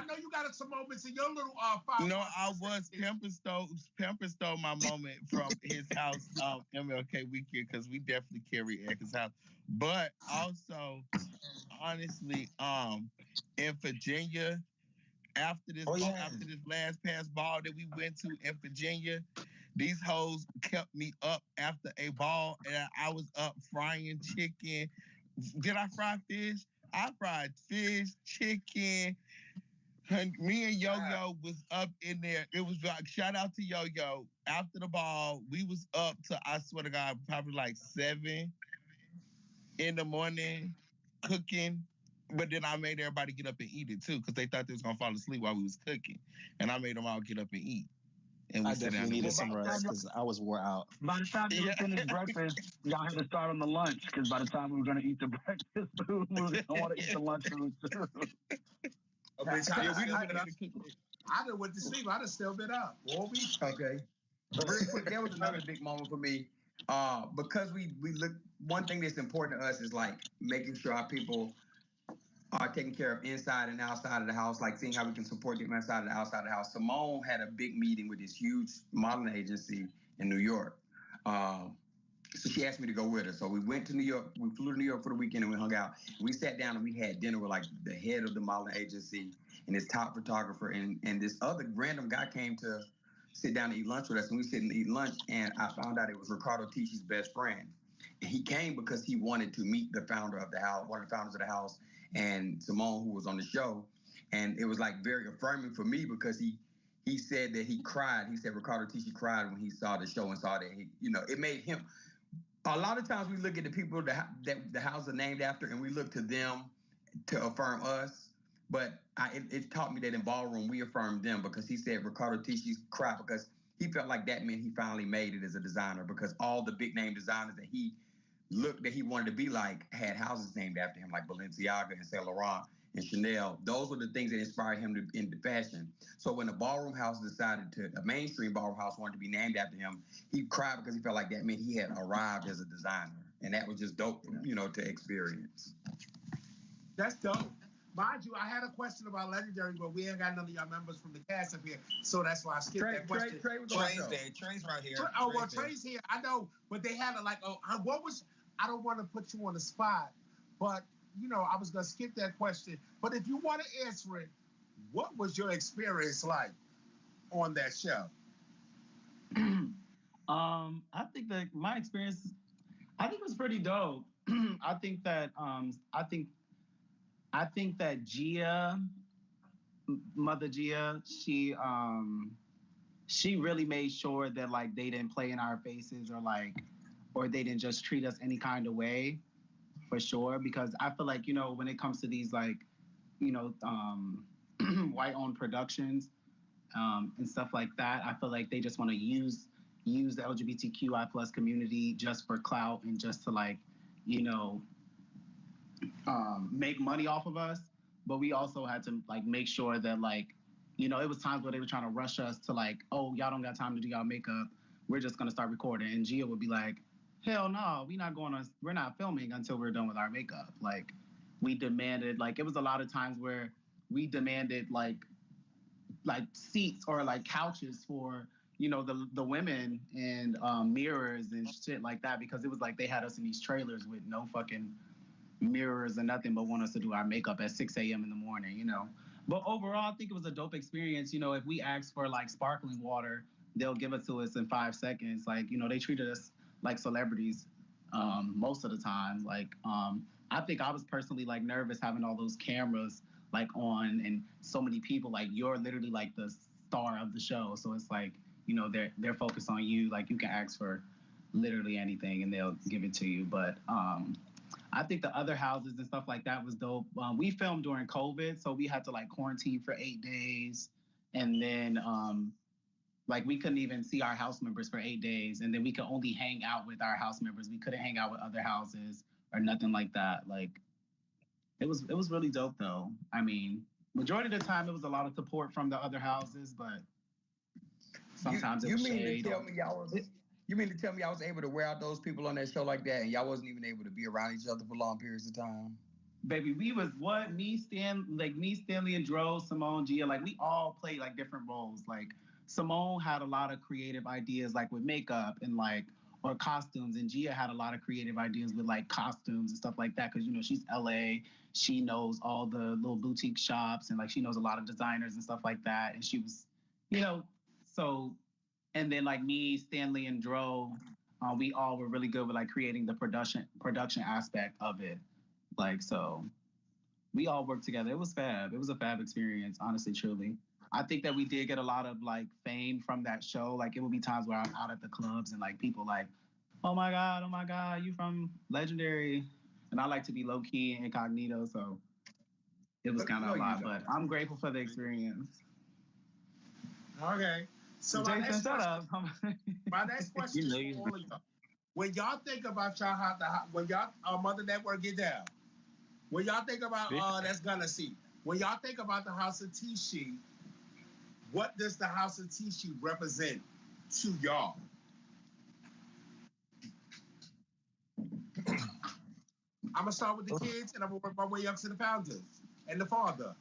know you got some moments in your little No, I was Pamper stole my moment from his house MLK weekend because we definitely carry at his house. But also, honestly, in Virginia, after this last past ball that we went to in Virginia, these hoes kept me up after a ball, and I was up frying chicken. Did I fry fish? I fried fish, chicken. And me and Yo-Yo was up in there. It was like, shout out to Yo-Yo. After the ball, we was up to, I swear to God, probably like 7 in the morning cooking. But then I made everybody get up and eat it too, because they thought they was gonna fall asleep while we was cooking. And I made them all get up and eat. And we I definitely needed some rest because I was wore out. By the time you finished breakfast, y'all had to start on the lunch because by the time we were going to eat the breakfast food, we were going to want to eat the lunch food too. I done went to sleep. I done still been up all week. Okay. Real quick, there was another big moment for me. Because we look, one thing that's important to us is like making sure our people are taken care of inside and outside of the house, like seeing how we can support them inside and outside of the house. Simone had a big meeting with this huge modeling agency in New York. So she asked me to go with her. So we went to New York. We flew to New York for the weekend and we hung out. We sat down and we had dinner with like the head of the modeling agency and his top photographer. And this other random guy came to sit down and eat lunch with us. And we sit and eat lunch. And I found out it was Ricardo Tisci's best friend. And he came because he wanted to meet the founder of the house, one of the founders of the house, and Simone, who was on the show. And it was like very affirming for me because he said that he cried. He said Ricardo Tisci cried when he saw the show and saw that it made him. A lot of times we look at the people that the house are named after and we look to them to affirm us. But it taught me that in Ballroom we affirmed them because he said Ricardo Tisci cried because he felt like that meant he finally made it as a designer because all the big name designers that he wanted to be like had houses named after him, like Balenciaga and Saint Laurent and Chanel. Those were the things that inspired him into fashion. So when the Ballroom House decided a mainstream Ballroom House wanted to be named after him, he cried because he felt like that meant he had arrived as a designer. And that was just dope, to experience. That's dope. Mind you, I had a question about Legendary, but we ain't got none of y'all members from the cast up here, so that's why I skipped that question. Trey's right here. Trey's here. I know, but they had I don't want to put you on the spot, but I was gonna skip that question. But if you want to answer it, what was your experience like on that show? I think that my experience, it was pretty dope. I think that Gia, Mother Gia, she really made sure that like they didn't play in our faces or they didn't just treat us any kind of way, for sure. Because I feel like when it comes to these white-owned productions and stuff like that, I feel like they just want to use use the LGBTQI plus community just for clout and just to like, you know, make money off of us. But we also had to like make sure that like, you know, it was times where they were trying to rush us to like, oh, y'all don't got time to do y'all makeup. We're just gonna start recording. And Gia would be like, hell no, we're not filming until we're done with our makeup. Like we demanded, like it was a lot of times where we demanded like seats or like couches for, you know, the women and mirrors and shit like that, because it was like they had us in these trailers with no fucking mirrors and nothing, but want us to do our makeup at 6 a.m. in the morning, you know. But overall, I think it was a dope experience. You know, if we asked for like sparkling water, they'll give it to us in 5 seconds. Like, you know, they treated us like celebrities most of the time. Like, I think I was personally like nervous having all those cameras like on and so many people. Like, you're literally like the star of the show, so it's like, you know, they're focused on you. Like, you can ask for literally anything and they'll give it to you. But I think the other houses and stuff like that was dope. We filmed during COVID, so we had to like quarantine for 8 days, and then like we couldn't even see our house members for 8 days, and then we could only hang out with our house members. We couldn't hang out with other houses or nothing like that. Like it was really dope though. I mean, majority of the time it was a lot of support from the other houses, but sometimes it was shade. You mean to tell me I was able to wear out those people on that show like that, and y'all wasn't even able to be around each other for long periods of time? Baby, we was me, Stanley, and Dro, Simone, Gia, like we all played like different roles. Like Simone had a lot of creative ideas, like with makeup and like or costumes, and Gia had a lot of creative ideas with like costumes and stuff like that. Because you know she's LA, she knows all the little boutique shops, and like she knows a lot of designers and stuff like that. And she was, you know, so. And then like me, Stanley, and Dro, we all were really good with like creating the production aspect of it. Like so, we all worked together. It was fab. It was a fab experience, honestly, truly. I think that we did get a lot of like fame from that show. Like it would be times where I'm out at the clubs and like people like, oh my god, you from Legendary, and I like to be low key and incognito, so it was kind of a lot. But I'm grateful for the experience. Okay. So Jason, shut up. My next question is for all of y'all. When y'all think about y'all when y'all Mother Network get down, when y'all think about that's gonna see. When y'all think about the House of Tisci, what does the House of Tisci represent to y'all? I'm gonna start with the kids, and I'm gonna work my way up to the founders and the father.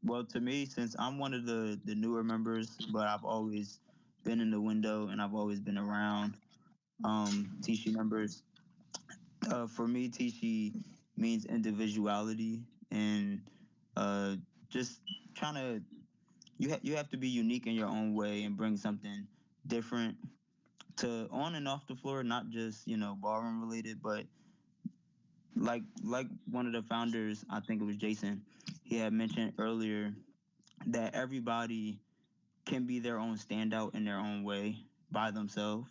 Well, to me, since I'm one of the newer members, but I've always been in the window and I've always been around Tisci members. For me, Tisci means individuality and just trying to. You have to be unique in your own way and bring something different to on and off the floor, not just ballroom related, but like one of the founders, I think it was Jason, he had mentioned earlier that everybody can be their own standout in their own way by themselves.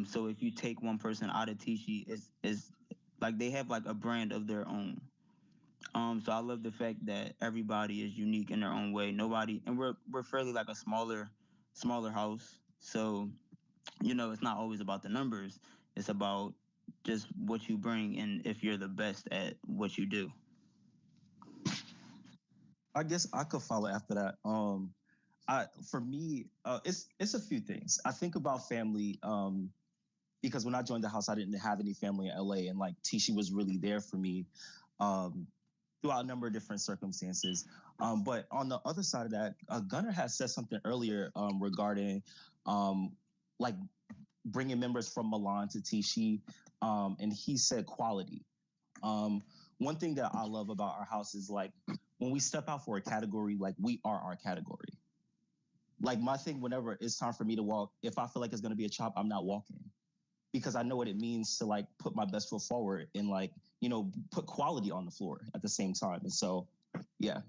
So if you take one person out of Tisci, it's like they have like a brand of their own. So I love the fact that everybody is unique in their own way. Nobody, and we're fairly like a smaller house. So, it's not always about the numbers. It's about just what you bring and if you're the best at what you do. I guess I could follow after that. For me, it's a few things. I think about family because when I joined the house, I didn't have any family in LA, and like Tisci was really there for me throughout a number of different circumstances. But on the other side of that, Gunnar has said something earlier regarding like bringing members from Milan to Tisci, and he said quality. One thing that I love about our house is like when we step out for a category, like we are our category. Like my thing, whenever it's time for me to walk, if I feel like it's going to be a chop, I'm not walking because I know what it means to like put my best foot forward and like, put quality on the floor at the same time. And so, yeah.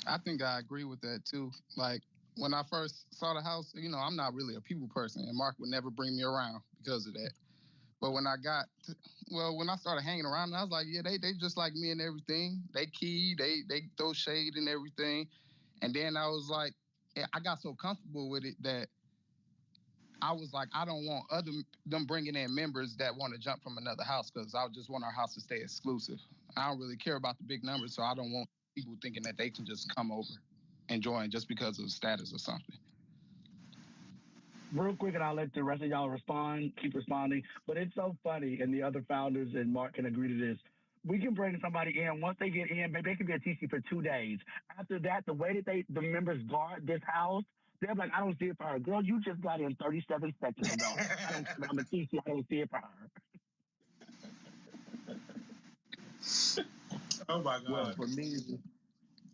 I think I agree with that too. Like when I first saw the house, I'm not really a people person, and Mark would never bring me around because of that. But when I started hanging around, I was like, yeah, they just like me and everything. They key, they throw shade and everything. And then I was like, I got so comfortable with it that I was like, I don't want them bringing in members that want to jump from another house, because I just want our house to stay exclusive. I don't really care about the big numbers, so I don't want people thinking that they can just come over and join just because of status or something. Real quick, and I'll let the rest of y'all respond, keep responding. But it's so funny, and the other founders and Mark can agree to this. We can bring somebody in. Once they get in, maybe they can be a TC for 2 days. After that, the way that the members guard this house, they're like, I don't see it for her. Girl, you just got in 37 seconds ago. I don't care. I'm a TC. I don't see it for her. Oh my God. Well, for me,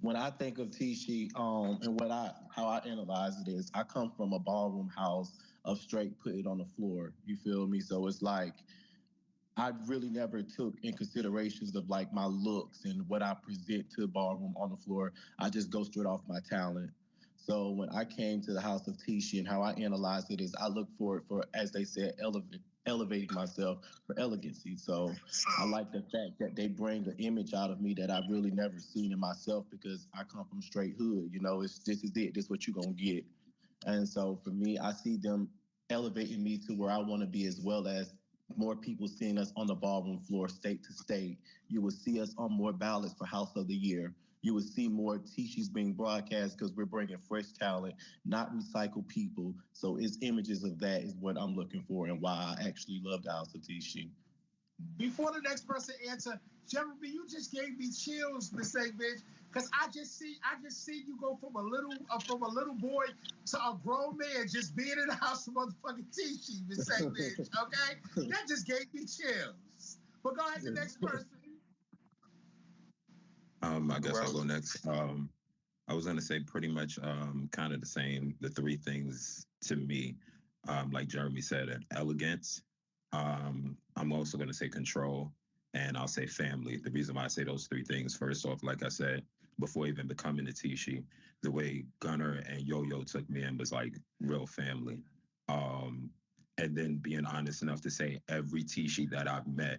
when I think of Tisci, and how I analyze it is, I come from a ballroom house of straight put it on the floor. You feel me? So it's like I really never took in considerations of like my looks and what I present to the ballroom on the floor. I just go straight off my talent. So when I came to the House of Tisci, and how I analyze it is, I look for it for, as they said, elevating myself for elegancy. So I like the fact that they bring an image out of me that I've really never seen in myself, because I come from straight hood. You know, this is it. This is what you're gonna get. And so for me, I see them elevating me to where I want to be, as well as more people seeing us on the ballroom floor, state to state. You will see us on more ballots for House of the Year. You will see more Tisci's being broadcast, because we're bringing fresh talent, not recycled people. So it's images of that is what I'm looking for, and why I actually love the House of Tisci. Before the next person answer, Jeremy, you just gave me chills, Miss A bitch, because I just see you go from a little boy to a grown man just being in the house of motherfucking Tisci, Miss A bitch. Okay, that just gave me chills. But go ahead, the next person. I guess I'll go next. I was gonna say pretty much kind of the same. The three things to me, like Jeremy said, elegance. I'm also gonna say control, and I'll say family. The reason why I say those three things, first off, like I said, before even becoming a Tisci, the way Gunner and Yo-Yo took me in was like real family. And then being honest enough to say every Tisci that I've met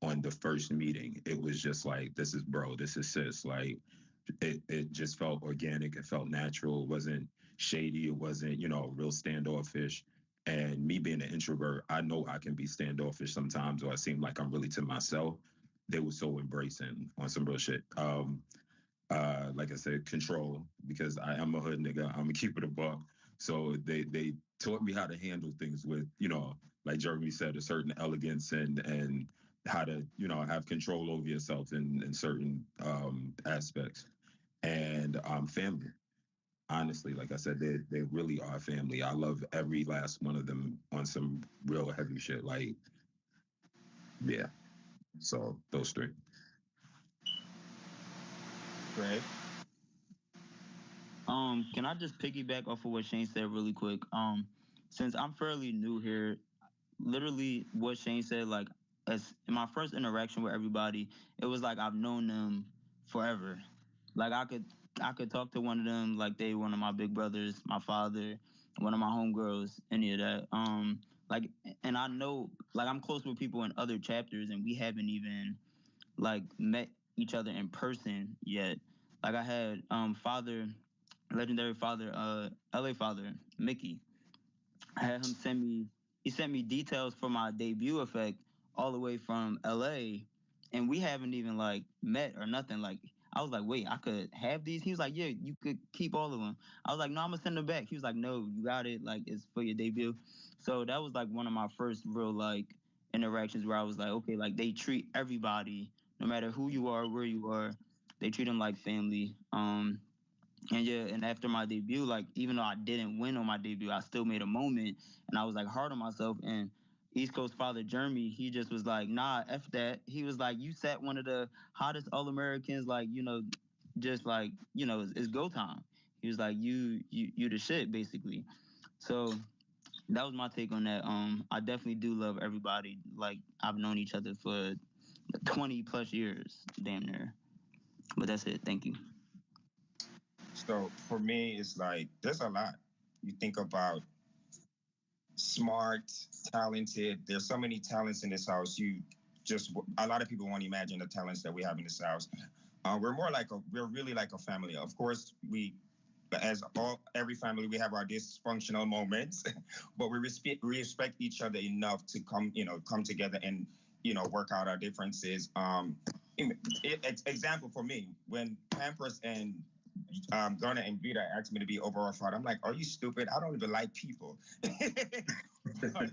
on the first meeting, it was just like, this is bro, this is sis. Like, it just felt organic. It felt natural. It wasn't shady. It wasn't, real standoffish. And me being an introvert, I know I can be standoffish sometimes, or I seem like I'm really to myself. They were so embracing on some real shit. Like I said, control, because I am a hood nigga. I'm gonna keep it a buck. So they taught me how to handle things with, like Jeremy said, a certain elegance and how to, have control over yourself in certain aspects. And family. Honestly, like I said, they really are family. I love every last one of them on some real heavy shit. Like, yeah. So those three. Great. Can I just piggyback off of what Shane said really quick? Since I'm fairly new here, literally what Shane said, like, as in my first interaction with everybody, it was like I've known them forever. Like I could talk to one of them like they one of my big brothers, my father, one of my homegirls, any of that. Like, and I know, like, I'm close with people in other chapters, and we haven't even like met each other in person yet. Like I had legendary father, LA father, Mickey. I had him he sent me details for my debut effect all the way from LA, and we haven't even like met or nothing. Like, I was like, wait, I could have these? He was like, yeah, you could keep all of them. I was like, no, I'm gonna send them back. He was like, no, you got it. Like, it's for your debut. So that was like one of my first real like interactions where I was like, okay, like they treat everybody, no matter who you are, where you are, they treat them like family. And yeah, and after my debut, like, even though I didn't win on my debut, I still made a moment, and I was like hard on myself. And East Coast father Jeremy, he just was like, nah, F that. He was like, you set one of the hottest All Americans, like, just like, it's go time. He was like, you the shit, basically. So that was my take on that. I definitely do love everybody. Like, I've known each other for 20 plus years, damn near. But that's it. Thank you. So for me, it's like there's a lot. You think about smart, talented. There's so many talents in this house. A lot of people won't imagine the talents that we have in this house. We're really like a family. Of course, we as every family, we have our dysfunctional moments, but we respect each other enough to come together and work out our differences. Example for me, when Pampers and Garner and Vita asked me to be overall father, I'm like, are you stupid? I don't even like people. But,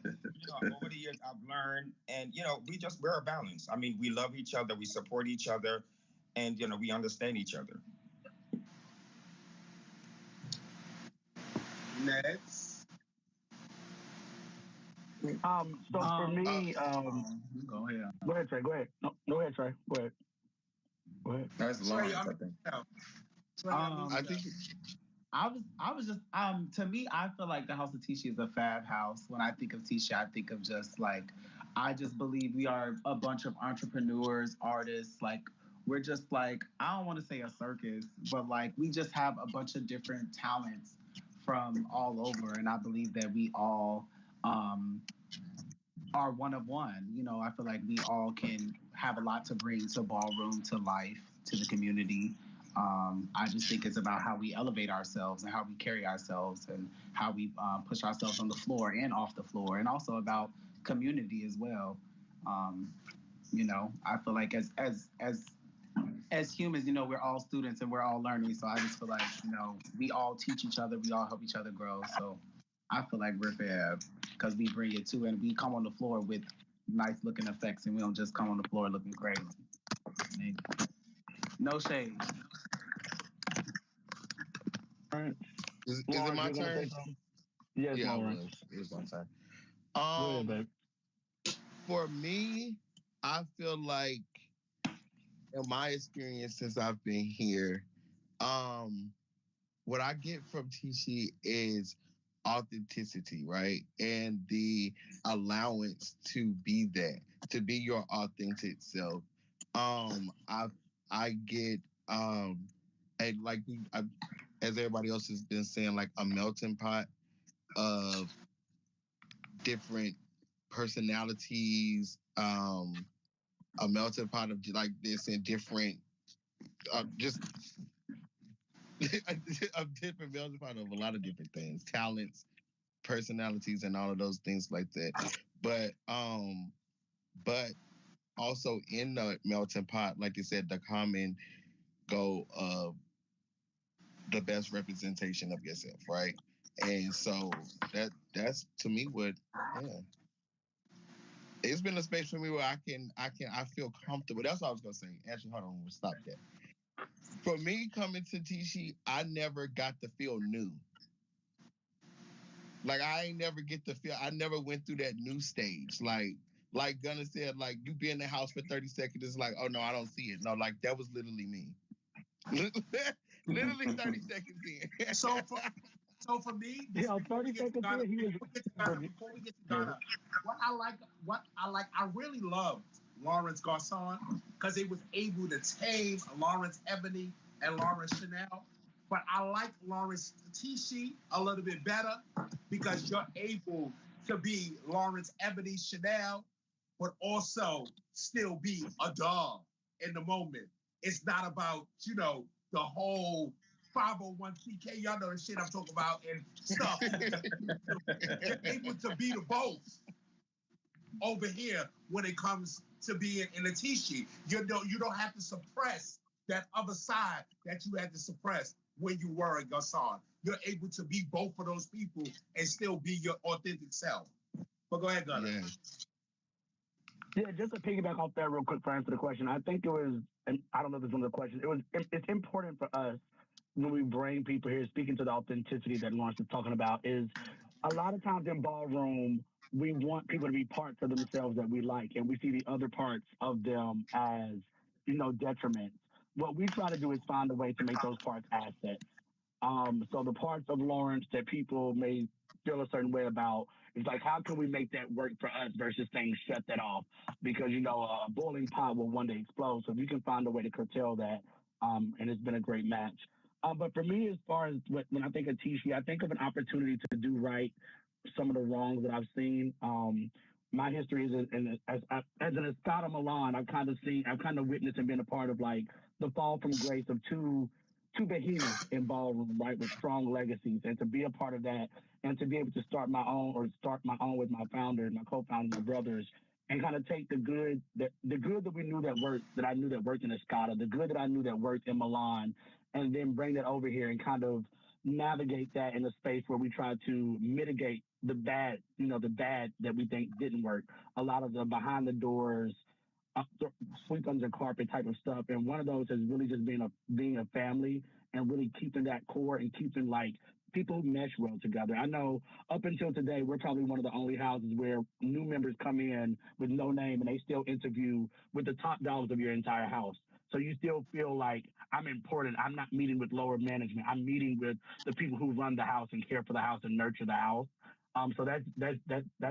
over the years I've learned, and we're a balance. I mean, we love each other, we support each other, and we understand each other. Next. So for me, go ahead. Go ahead, Trey. Go ahead. No, go ahead, Trey. Go ahead. Go ahead. That's Lawrence, I think. I think I was just to me, I feel like the House of Tisci is a fab house. When I think of Tisci, I think of just like, I just believe we are a bunch of entrepreneurs, artists. Like, we're just like, I don't want to say a circus, but like, we just have a bunch of different talents from all over, and I believe that we all are one of one. I feel like we all can have a lot to bring to ballroom, to life, to the community. I just think it's about how we elevate ourselves and how we carry ourselves and how we push ourselves on the floor and off the floor, and also about community as well. I feel like as humans, we're all students and we're all learning. So I just feel like, we all teach each other, we all help each other grow. So I feel like we're fab because we bring it too, and we come on the floor with nice looking effects, and we don't just come on the floor looking crazy. No shade. Is it my turn? Yes, yeah, Lawrence. it was my turn. Go ahead, babe. For me, I feel like in my experience since I've been here, what I get from Tisci is authenticity, right? And the allowance to be that, to be your authentic self. I get and like as everybody else has been saying, like a melting pot of different personalities, a melting pot of like this and different just a different melting pot of a lot of different things, talents, personalities, and all of those things like that. But also in the melting pot, like you said, the common goal of the best representation of yourself, right? And so that's to me what, yeah. It's been a space for me where I feel comfortable. That's what I was gonna say. Actually, hold on, we'll stop that. For me, coming to Tisci, I never got to feel new. Like I ain't never get to feel. I never went through that new stage. Like Gunnar said, like you be in the house for 30 seconds, it's like, oh no, I don't see it. No, like that was literally me. Literally 30 seconds in. So for me, 30 seconds in, before we get to Ghana, what I like, I really loved Lawrence Garcon because he was able to tame Lawrence Ebony and Lawrence Chanel. But I like Lawrence Tisci a little bit better because you're able to be Lawrence Ebony Chanel, but also still be a dog in the moment. It's not about, the whole 501c, y'all know the shit I'm talking about and stuff. You're able to be the both over here when it comes to being in a Tisci. You don't have to suppress that other side that you had to suppress when you were a Garcon. You're able to be both of those people and still be your authentic self. But go ahead, Gunnar. Yeah, just to piggyback off that real quick for answer the question, I think it was, and I don't know if it's one of the questions, it's important for us when we bring people here, speaking to the authenticity that Lawrence is talking about, is a lot of times in ballroom, we want people to be parts of themselves that we like, and we see the other parts of them as, detriments. What we try to do is find a way to make those parts assets. So the parts of Lawrence that people may feel a certain way about, it's like, how can we make that work for us versus saying shut that off? Because, a boiling pot will one day explode. So if you can find a way to curtail that, and it's been a great match. But for me, as far as when I think of Tisci, I think of an opportunity to do right some of the wrongs that I've seen. My history is as an Escada Milan, I've kind of witnessed and been a part of like the fall from grace of two two behemoths in ballroom, right, with strong legacies, and to be a part of that, and to be able to start my own with my founder, my co-founder, my brothers, and kind of take the good that we knew that worked, that I knew that worked in Escada, the good that I knew that worked in Milan, and then bring that over here and kind of navigate that in a space where we try to mitigate the bad, the bad that we think didn't work. A lot of the behind the doors, sweep under the carpet type of stuff. And one of those is really just being a family and really keeping that core and keeping like people who mesh well together. I know up until today, we're probably one of the only houses where new members come in with no name and they still interview with the top dogs of your entire house. So you still feel like I'm important. I'm not meeting with lower management. I'm meeting with the people who run the house and care for the house and nurture the house. So that's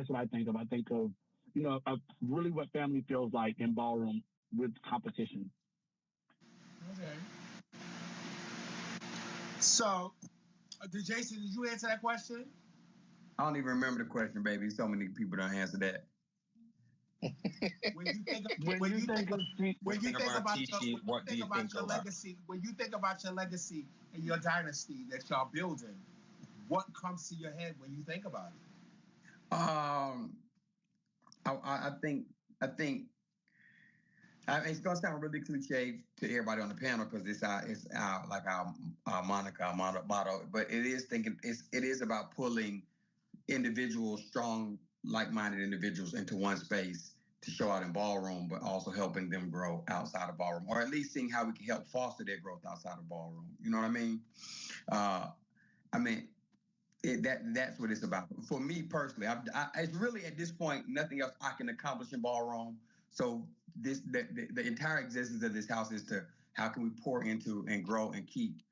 what I think of. I think of really what family feels like in ballroom with competition. Okay. So, Jason, did you answer that question? I don't even remember the question, baby. So many people don't answer that. When you think about your legacy and your dynasty that y'all building, what comes to your head when you think about it? I think it's gonna sound really cliche to everybody on the panel because it's our motto, but it is about pulling individuals, strong, like-minded individuals into one space to show out in ballroom, but also helping them grow outside of ballroom, or at least seeing how we can help foster their growth outside of ballroom. You know what I mean? That's what it's about. For me personally, it's really at this point nothing else I can accomplish in ballroom. So the entire existence of this house is to how can we pour into and grow and keep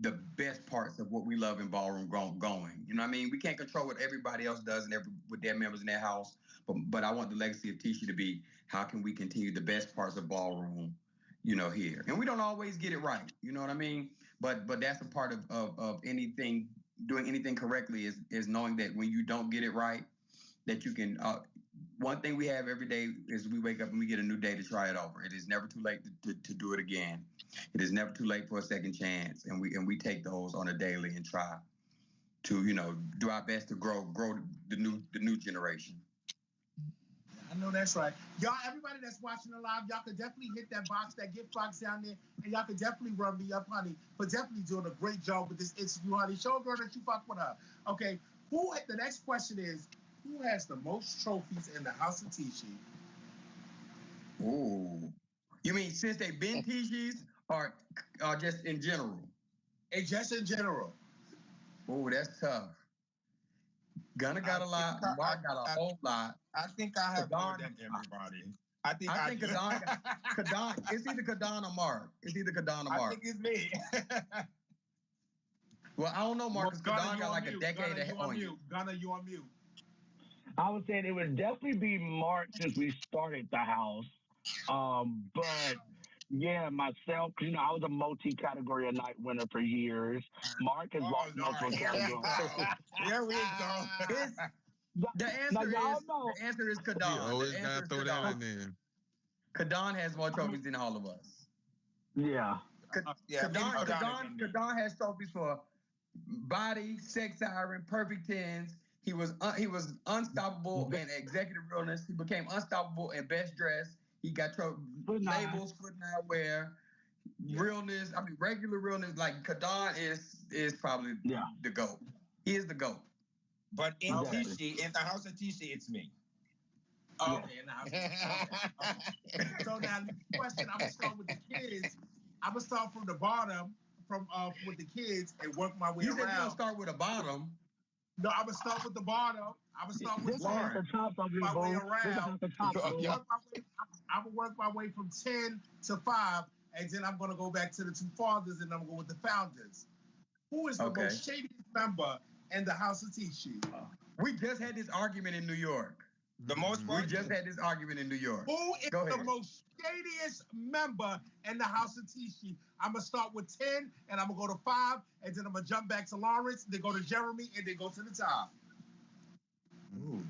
the best parts of what we love in ballroom going. You know what I mean? We can't control what everybody else does with their members in their house, but I want the legacy of Tisci to be how can we continue the best parts of ballroom, here. And we don't always get it right. You know what I mean? But that's a part of anything. Doing anything correctly is knowing that when you don't get it right, that you can. One thing we have every day is we wake up and we get a new day to try it over. It is never too late to do it again. It is never too late for a second chance, and we take those on a daily and try to do our best to grow the new generation. I know that's right. Y'all, everybody that's watching the live, y'all could definitely hit that gift box down there, and y'all could definitely run me up, honey, for definitely doing a great job with this interview, honey. Show a girl that you fuck with her. Okay, the next question is, who has the most trophies in the House of Tisci? Ooh. You mean since they've been Tisci's or just in general? Just in general. Ooh, that's tough. Gunna got a lot. Mark got a whole lot. I think I have more than everybody. I think Kadon. It's either Kadon or Mark. I think it's me. Well, I don't know, Mark, because Kadon got like a decade ahead on you. Gunna, you on mute. I would say it would definitely be Mark since we started the house. But yeah, myself, because I was a multi-category a night winner for years. Mark has lost multiple categories. Here we go. The answer is Kadon. You always gotta throw that in there. Kadon has more trophies than all of us. Yeah. Kadon has trophies for body, sex siren, perfect tens. He was unstoppable in executive realness. He became unstoppable in best dress. He got labels, foot and eyewear, realness. I mean, regular realness. Like Kadon is probably the GOAT. He is the GOAT. But in Tisci, in the House of Tisci, it's me. Okay, in the House of Tisci. Okay. So now the question, I'm gonna start with the kids. I'm gonna start from the bottom, with the kids, and work my way around. You said you don't start with the bottom. No, I'm gonna start with the bottom. I'm gonna start with Lauren. My way around. I'm gonna work my way from 10 to 5, and then I'm gonna go back to the two fathers, and I'm gonna go with the founders. Who is the most shadiest member in the House of Tisci? We just had this argument in New York. We just had this argument in New York. Who is the most shadiest member in the House of Tisci? I'm going to start with 10, and I'm going to go to 5, and then I'm going to jump back to Lawrence, then go to Jeremy, and then go to the top. Ooh.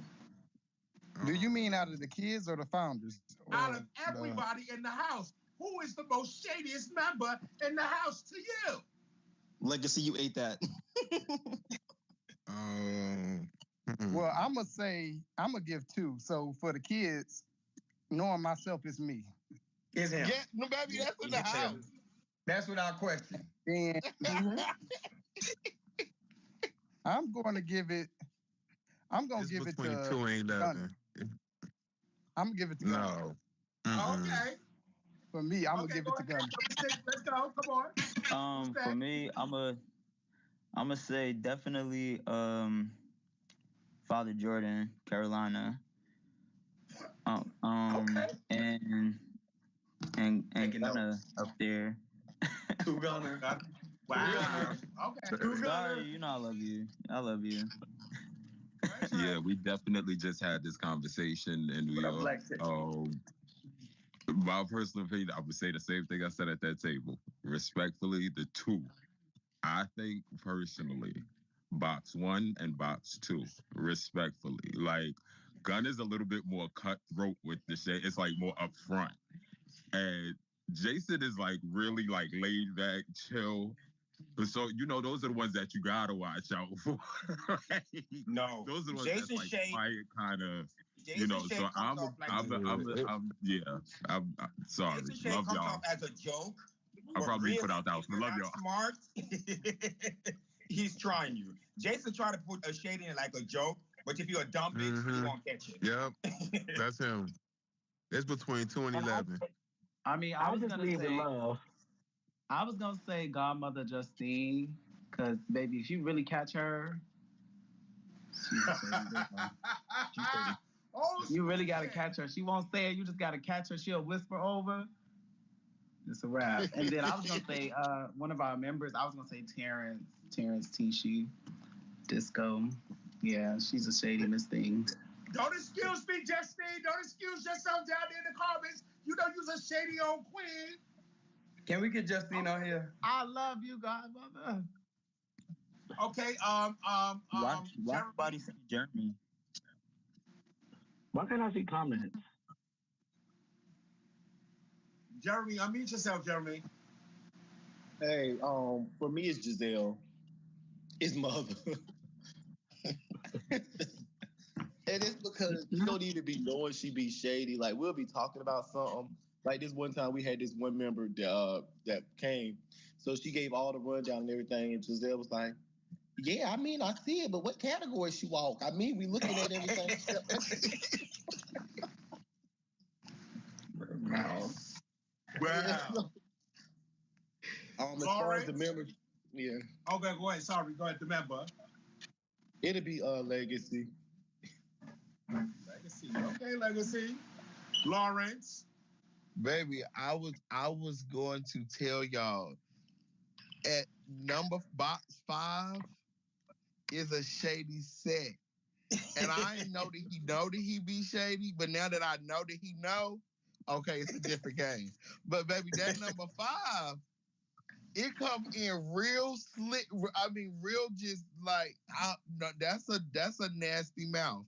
Do you mean out of the kids or the founders? Out of everybody in the house. who is the most shadiest member in the house to you? Legacy, you ate that. Well, I'm gonna give 2. So for the kids, knowing myself is me. It's him. Yeah, no, baby, that's in the house. That's without question. And I'm gonna give it. I'm gonna give it between to 2 and 11. Gunner. I'm gonna give it to Gunner. No. Okay. For me, I'm gonna give it to Gunner. Let's go. Come on. For me, I'm gonna say definitely Father Jordan, Carolina. And Gunna up there. Gunna. Wow. Okay. Sorry, you know I love you. I love you. Yeah, we definitely just had this conversation in New York. My personal opinion, I would say the same thing I said at that table. Respectfully, the 2. I think personally, box 1 and box 2. Respectfully, like Gun is a little bit more cutthroat with the shit. It's like more upfront, and Jason is like really like laid back, chill. So those are the ones that you gotta watch out for. Right? No, those are the ones Jason that's like Shade, quiet, kind of. Jason Shade So comes off like I'm sorry. Jason Shade Love comes y'all. off as a joke. I'll probably really, put out the house. Love y'all. Smart. He's trying you. Jason tried to put a shade in it like a joke, but if you're a dumb bitch, you won't catch it. Yep, that's him. It's between 2 and 11. I mean, I was gonna say Godmother Justine, because baby, if you really catch her, you really gotta catch her. She won't say it. You just gotta catch her. She'll whisper over. It's a wrap. And then I was gonna say one of our members. I was gonna say Terrence Tisci, Disco. Yeah, she's a shady Miss Thing. Don't excuse me, Justine. Don't excuse yourself down there in the comments. You know you're a shady old queen. Can we get Justine on here? I love you, Godmother. Okay. Why everybody say Jeremy? Why can't I see comments? Jeremy, unmute yourself, Jeremy. Hey, for me it's Giselle. It's mother. And it's because you don't even be knowing she be shady. Like we'll be talking about something. Like this one time we had this one member that came. So she gave all the rundown and everything, and Giselle was like, yeah, I mean, I see it, but what category she walk? I mean, we looking at everything. Wow. As far as the members, yeah. Okay, go ahead. Sorry, go ahead. The member. It'll be Legacy. Legacy. Okay, Legacy. Lawrence. Baby, I was going to tell y'all at box 5 is a shady set. And I didn't know that he be shady, but now that I know that he know, okay, it's a different game. But baby, that number 5, it come in real slick. I mean, real just like that's a nasty mouth.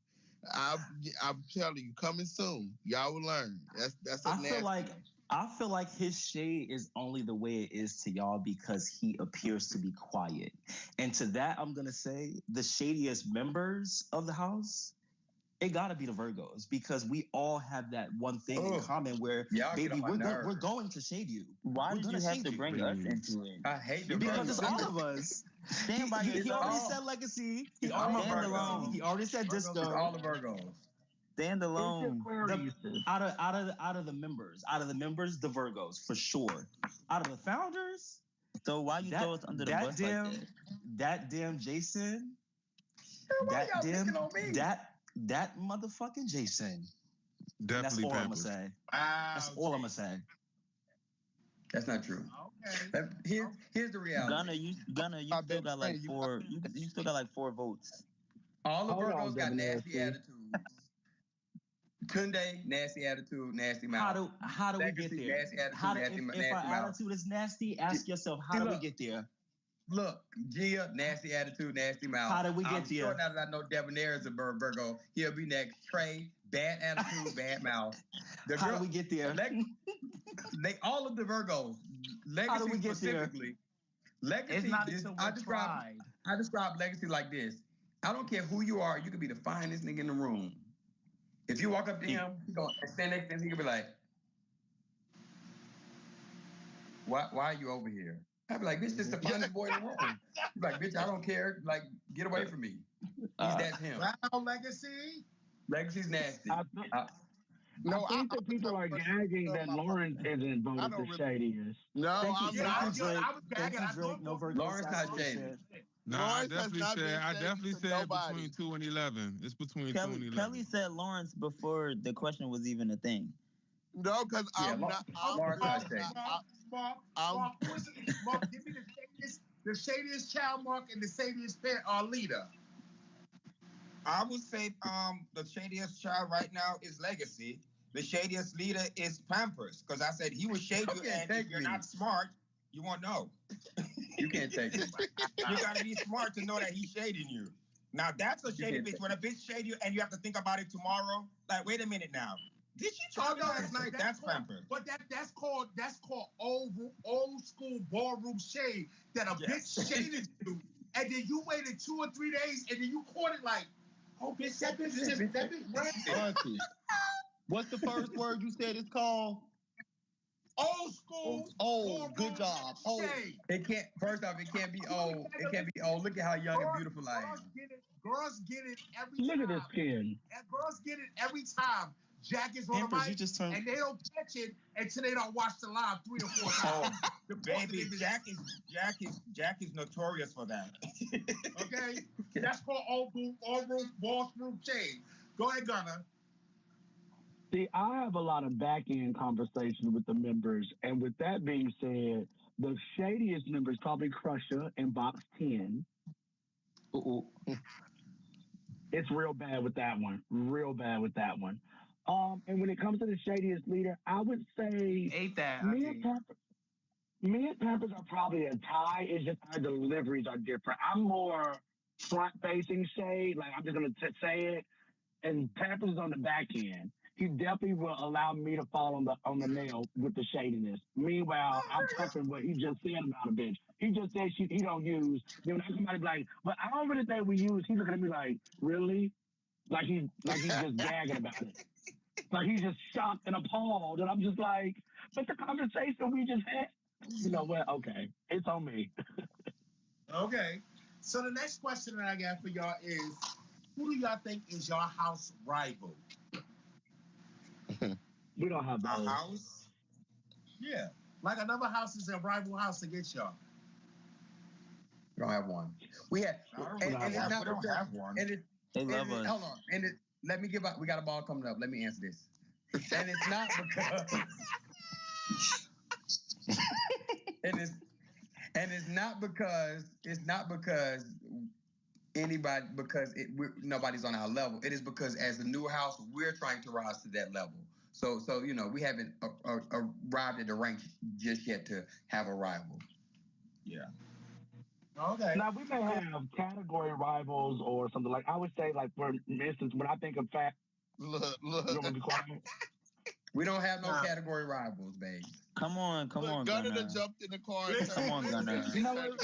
I'm telling you, coming soon. Y'all will learn. That's a nasty. I feel like his shade is only the way it is to y'all because he appears to be quiet. And to that, I'm gonna say the shadiest members of the house, it gotta be the Virgos because we all have that one thing in common where, baby, we're going to shade you. Why did you have to bring us into it? I hate the because it's Virgos. all of us. Stand by He already yourself. said Legacy. He Stand already alone. He already said Disco. All the Virgos. Stand alone. Out of the members, the Virgos for sure. Out of the founders, so why you throw us under the bus like that? That damn Jason. That motherfucking Jason. Definitely. That's all I'm gonna say. That's all I'm gonna say. That's not true. Okay. Here's the reality. Gunna, you still got like 4. You still got like 4 votes. All the Virgos got nasty attitudes. Tunde, nasty attitude, nasty mouth. How do we get there? If our attitude is nasty, ask yourself, how do we get there? Look, Gia, nasty attitude, nasty mouth. How did we get there? Sure now that I know Debonair is a Virgo, he'll be next. Trey, bad attitude, bad mouth. How do we get there? They all of the Virgos. Legacy How do we get specifically. Legacy. It's not until we're I describe legacy like this. I don't care who you are. You could be the finest nigga in the room. If you walk up to him, he gonna stand next to him. He could be like, "Why are you over here?" I'd be like, "Bitch, this is the finest boy in the room." He's like, "Bitch, I don't care. Like, get away from me." That's him. Wow, Legacy. Legacy's nasty. No, I think that people are gagging that Lawrence isn't voted the shadiest. No, Thank you, I was Thank gagging. you, I Drake. thought No Virgo Lawrence not shady. No, I definitely said between 2 and 11. It's between 2 and 11. Kelly said Lawrence before the question was even a thing. No, because I'm not. Mark, give me the shadiest child, Mark, and the shadiest leader. I would say the shadiest child right now is Legacy. The shadiest leader is Pampers, because I said he will shade you, and if you're not smart, you won't know. You can't take it. You gotta be smart to know that he's shading you. Now that's a shady bitch. When a bitch shade you and you have to think about it tomorrow, like, wait a minute now. Did she tell me last night? That's Pampers. But that's called old school ballroom shade that a bitch shaded you, and then you waited 2 or 3 days, and then you caught it like, oh bitch, that bitch ran. What's the first word you said it's called? Old school. Oh, good job. Oh, it can't. First off, it can't be old. It can't be old. Look at how young and beautiful I am. Girls get it every time. Look at this skin. Girls get it every time. Jack is on the mic, and they don't catch it until they don't watch the live 3 or 4 times. Baby, Jack is notorious for that. Okay, that's called ballroom shade. Go ahead, Gunner. See, I have a lot of back-end conversations with the members, and with that being said, the shadiest member is probably Crusher in box 10. It's real bad with that one. And when it comes to the shadiest leader, I would say me and Pampers are probably a tie. It's just our deliveries are different. I'm more front-facing shade, like I'm just gonna say it, and Pampers is on the back end. He definitely will allow me to fall on the nail with the shadiness. Meanwhile, I'm pumping what he just said about a bitch. He just said he don't use. Then when somebody be like, but I don't really think we use. He's looking at me like, really? Like he's just gagging about it. Like he's just shocked and appalled, and I'm just like, but the conversation we just had. You know what? Okay, it's on me. Okay. So the next question that I got for y'all is, who do y'all think is your house rival? We don't have a house. Yeah, like another house is a rival house against y'all. We don't have one. We have, and it's not. We don't have one. They love us. Hold on, let me give up. We got a ball coming up. Let me answer this. And it's not because. and it's not because nobody's on our level. It is because as the new house, we're trying to rise to that level. So we haven't arrived at the rank just yet to have a rival. Yeah. Okay. Now we may have category rivals or something like. I would say, like for instance, when I think of look. You want me to be quiet? We don't have no category rivals, babe. Come on, Gunner. Gunner jumped in the car. Come on, Gunner. You know what?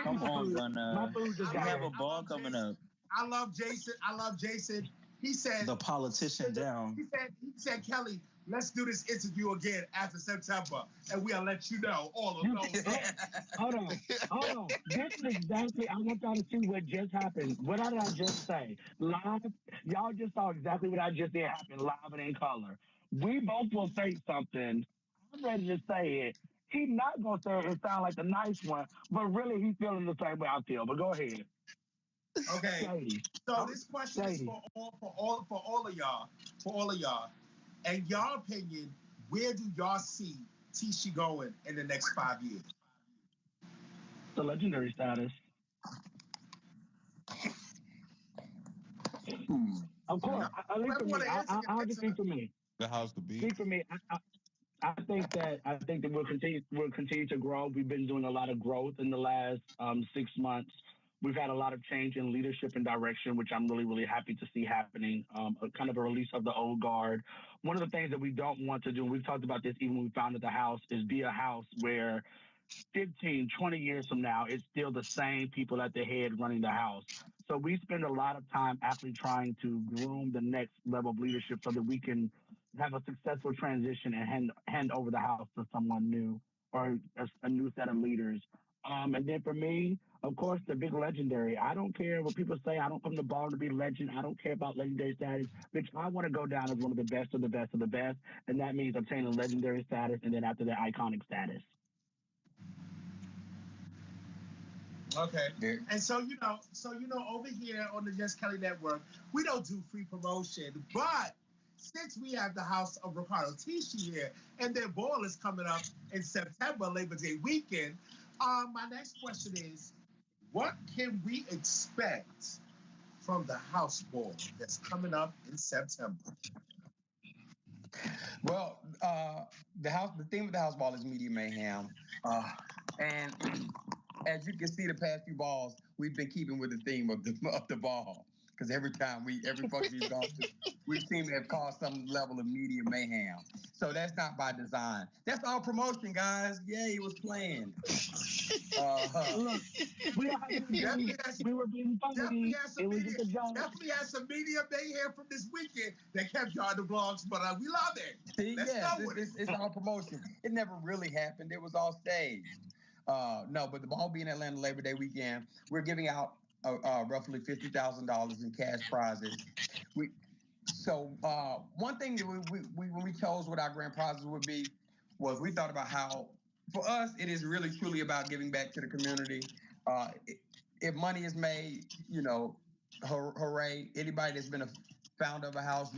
Come on, Gunner. My food just got have a ball coming up. I love Jason. He said the politician down. He said, Kelly, let's do this interview again after September, and we'll let you know all of those. Hold on. This is exactly. I want y'all to see what just happened. What did I just say? Live. Y'all just saw exactly what I just did happen live and in color. We both will say something. I'm ready to say it. He's not gonna say it and sound like the nice one, but really he's feeling the same way I feel. But go ahead. Okay. So this question is for all of y'all. In y'all opinion, where do y'all see Tisci going in the next 5 years? The legendary status. Of course. At least for me. I'll just speak for me. The house to be. Speak for me. I think that we'll continue to grow. We've been doing a lot of growth in the last 6 months. We've had a lot of change in leadership and direction, which I'm really, really happy to see happening. A kind of a release of the old guard. One of the things that we don't want to do, we've talked about this even when we founded the house, is be a house where 15, 20 years from now, it's still the same people at the head running the house. So we spend a lot of time actually trying to groom the next level of leadership so that we can have a successful transition and hand over the house to someone new or a new set of leaders. And then for me, of course, the big legendary. I don't care what people say. I don't come to ball to be legend. I don't care about legendary status. Bitch, I want to go down as one of the best of the best of the best. And that means obtaining legendary status and then after that, iconic status. Okay. And so over here on the Just Kelly Network, we don't do free promotion, but since we have the House of Ricardo Tisci here, and their ball is coming up in September, Labor Day weekend, my next question is, what can we expect from the house ball that's coming up in September? Well, the theme of the house ball is media mayhem, and as you can see, the past few balls we've been keeping with the theme of the ball, because every function we've gone to, we seem to have caused some level of media mayhem. So that's not by design. That's all promotion, guys. Yay, it was planned. We were being funny. Definitely had some media mayhem from this weekend that kept y'all in the blogs, but we love it. See, it's all promotion. It never really happened. It was all staged. No, but the ball being Atlanta Labor Day weekend, we're giving out roughly $50,000 in cash prizes. One thing that when we chose what our grand prizes would be was we thought about how, for us, it is really truly about giving back to the community. If money is made, hooray. Anybody that's been a founder of a house,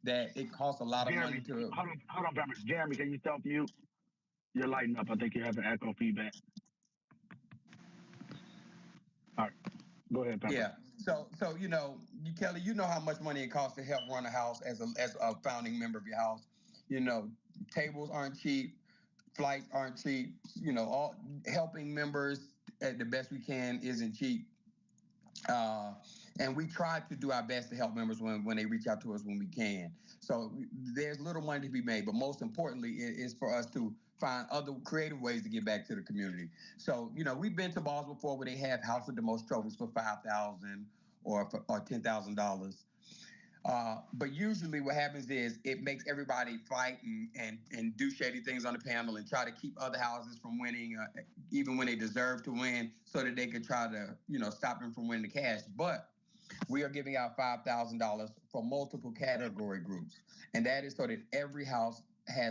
that it costs a lot of money to. Hold on, Jeremy, can you self-mute? You're lighting up. I think you're having echo feedback. All right. Go ahead, Pepper. Yeah. So Kelly, you know how much money it costs to help run a house as a founding member of your house. Tables aren't cheap, flights aren't cheap. All helping members at the best we can isn't cheap. And we try to do our best to help members when they reach out to us when we can. So there's little money to be made, but most importantly, it is for us to find other creative ways to get back to the community. So, we've been to balls before where they have house with the most trophies for $5,000 or $10,000. But usually what happens is it makes everybody fight and do shady things on the panel and try to keep other houses from winning, even when they deserve to win, so that they could try to, stop them from winning the cash. But we are giving out $5,000 for multiple category groups. And that is so that every house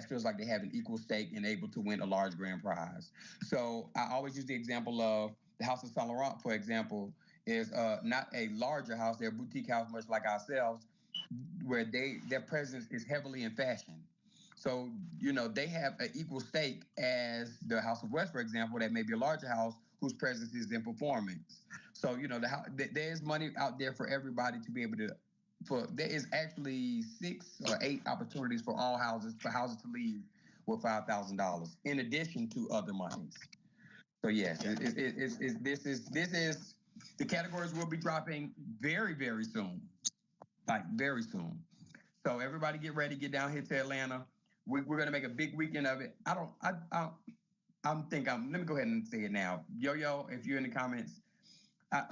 feels like they have an equal stake and able to win a large grand prize. So I always use the example of the House of Saint Laurent, for example, is not a larger house. They're a boutique house, much like ourselves, where their presence is heavily in fashion. So, they have an equal stake as the House of West, for example, that may be a larger house whose presence is in performance. So, there's money out there for everybody to be able to. There is actually 6 or 8 opportunities for houses to leave with $5,000 in addition to other monies. So yes, this is the categories will be dropping very, very soon, like very soon. So everybody get ready, get down here to Atlanta. We're gonna make a big weekend of it. Let me go ahead and say it now. Yo, if you're in the comments,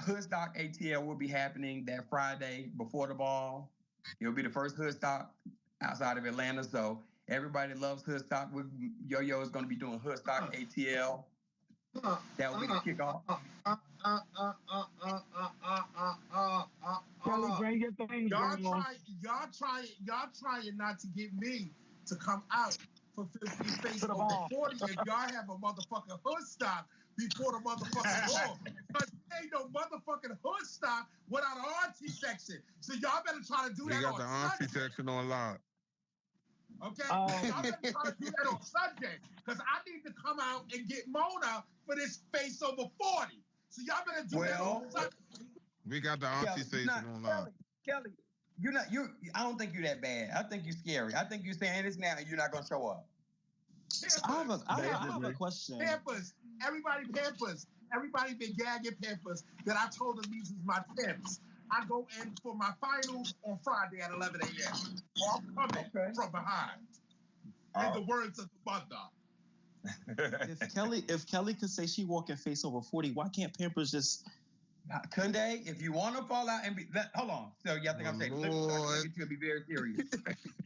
Hoodstock ATL will be happening that Friday before the ball. It'll be the first Hoodstock outside of Atlanta. So everybody loves Hoodstock. Yo is going to be doing Hoodstock ATL. That will be the kickoff. Kelly, bring your things, y'all trying not to get me to come out for 50 face over 40 if y'all have a motherfucking Hoodstock before the motherfucking ball. Because there ain't no motherfucking Hoodstock without an auntie section. So y'all better try to do that on Sunday. We got the auntie section on lock. Okay? Y'all better try to do that on Sunday. Because I need to come out and get Mona for this face over 40. So y'all better do that on Sunday. We got the auntie section on lock. Kelly, I don't think you're that bad. I think you're scary. I think you're saying this now and you're not going to show up. I have a question. Pampers. Everybody Pampers. everybody been gagging Pampers that I told them these is my temps. I go in for my finals on Friday at 11 a.m. Or I'm coming from behind. In the words of the mother. If Kelly could say she walking face over 40, why can't Pampers just... Kunde, if you want to fall out and be... hold on. So, yeah, I think I'm saying... Let me be very serious.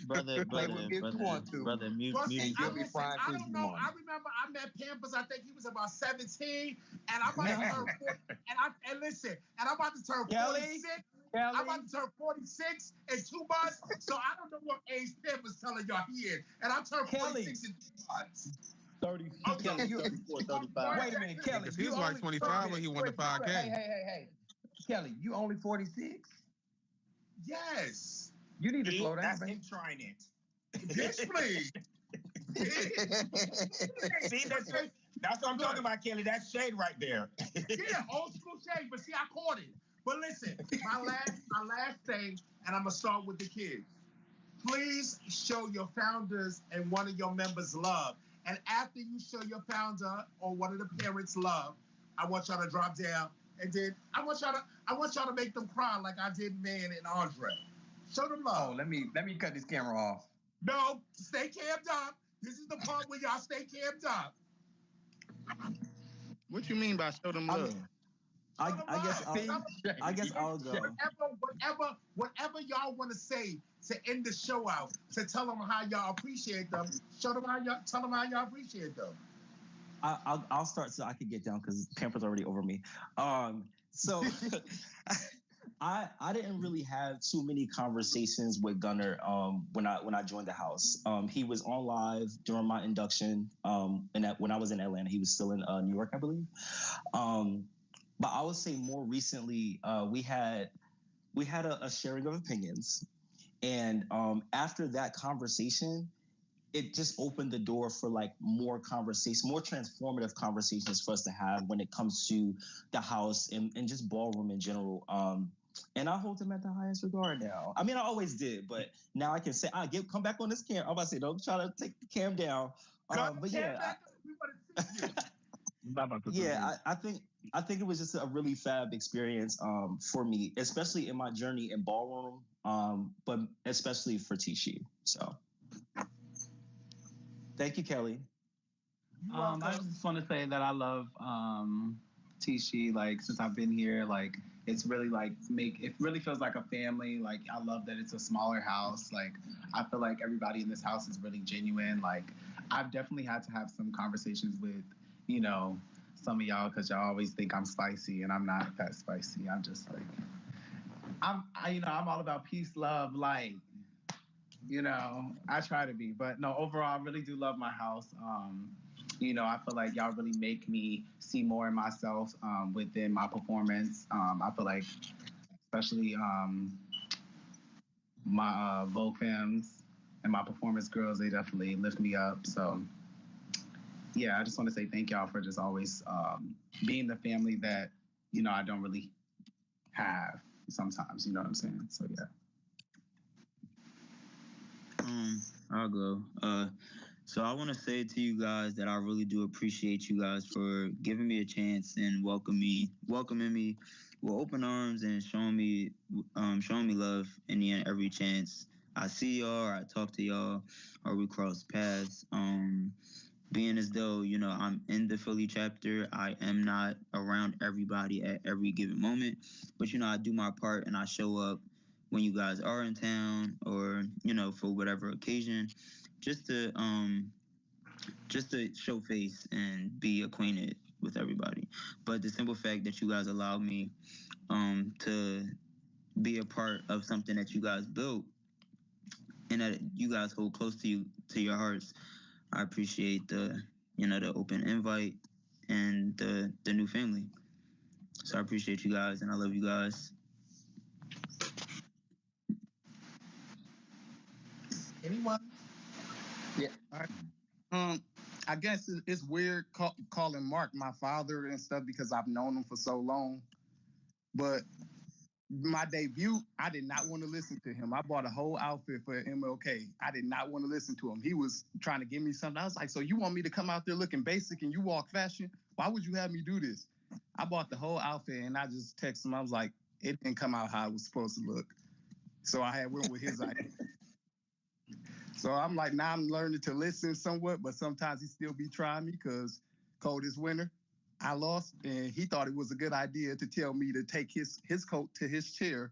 Brother, mute. I don't know. I remember I met Pampers. I think he was about 17, and I'm about to turn 40. And listen, and I'm about to turn 46. I'm about to turn 46 in 2 months. So I don't know what age Pampers telling y'all he is, and I turn 46 in 2 months. 30, okay. 34, 35. Wait a minute, Kelly. He was like 25 when he won the 5K. Hey. Kelly, you only 46? Yes. You need to slow down. That's him trying it. Bitch, please. See, that's what I'm talking about, Kelly. That's shade right there. Yeah, old school shade, but see, I caught it. But listen, my last thing, and I'm gonna start with the kids. Please show your founders and one of your members love. And after you show your founder or one of the parents love, I want y'all to drop down, and then I want y'all to make them cry like I did Man and Andre. Show them love. Oh, let me cut this camera off. No, stay cammed up. This is the part where y'all stay cammed up. What you mean by show them love? I guess I'll go. Whatever y'all want to say to end the show out, to tell them how y'all appreciate them, tell them how y'all appreciate them. I'll start so I can get down because Pamper's already over me. So I didn't really have too many conversations with Gunner when I joined the house. He was on live during my induction, and when I was in Atlanta, he was still in New York, I believe. But I would say more recently, we had a sharing of opinions, and after that conversation, it just opened the door for like more conversation, more transformative conversations for us to have when it comes to the house and just ballroom in general. And I hold him at the highest regard now. I mean, I always did, but now I can say, come back on this cam. I'm about to say, don't try to take the cam down. But yeah, I think it was just a really fab experience for me, especially in my journey in ballroom, but especially for Tisci. So, thank you, Kelly. I just want to say that I love Tisci. Like since I've been here, like it's really like it really feels like a family. Like I love that it's a smaller house. Like I feel like everybody in this house is really genuine. Like I've definitely had to have some conversations with, some of y'all because y'all always think I'm spicy and I'm not that spicy. I'm just like I'm all about peace, love, light. I try to be, but no, overall, I really do love my house. I feel like y'all really make me see more in myself within my performance. I feel like, especially my vocams and my performance girls, they definitely lift me up. So, yeah, I just want to say thank y'all for just always being the family that, I don't really have sometimes, you know what I'm saying? So, yeah. I'll go. So I want to say to you guys that I really do appreciate you guys for giving me a chance and welcoming me with open arms and showing me love in the end every chance I see y'all or I talk to y'all or we cross paths. Being as though, I'm in the Philly chapter, I am not around everybody at every given moment, but, I do my part and I show up when you guys are in town or, for whatever occasion, just to show face and be acquainted with everybody. But the simple fact that you guys allowed me to be a part of something that you guys built and that you guys hold close to your hearts, I appreciate the open invite and the new family. So I appreciate you guys and I love you guys. Anyone? Yeah. All right. I guess it's weird calling Mark my father and stuff because I've known him for so long. But my debut, I did not want to listen to him. I bought a whole outfit for MLK. I did not want to listen to him. He was trying to give me something. I was like, so you want me to come out there looking basic and you walk fashion? Why would you have me do this? I bought the whole outfit, and I just texted him. I was like, it didn't come out how it was supposed to look. So I had went with his idea. So I'm like, now I'm learning to listen somewhat, but sometimes he still be trying me because coldest winter, I lost, and he thought it was a good idea to tell me to take his coat to his chair,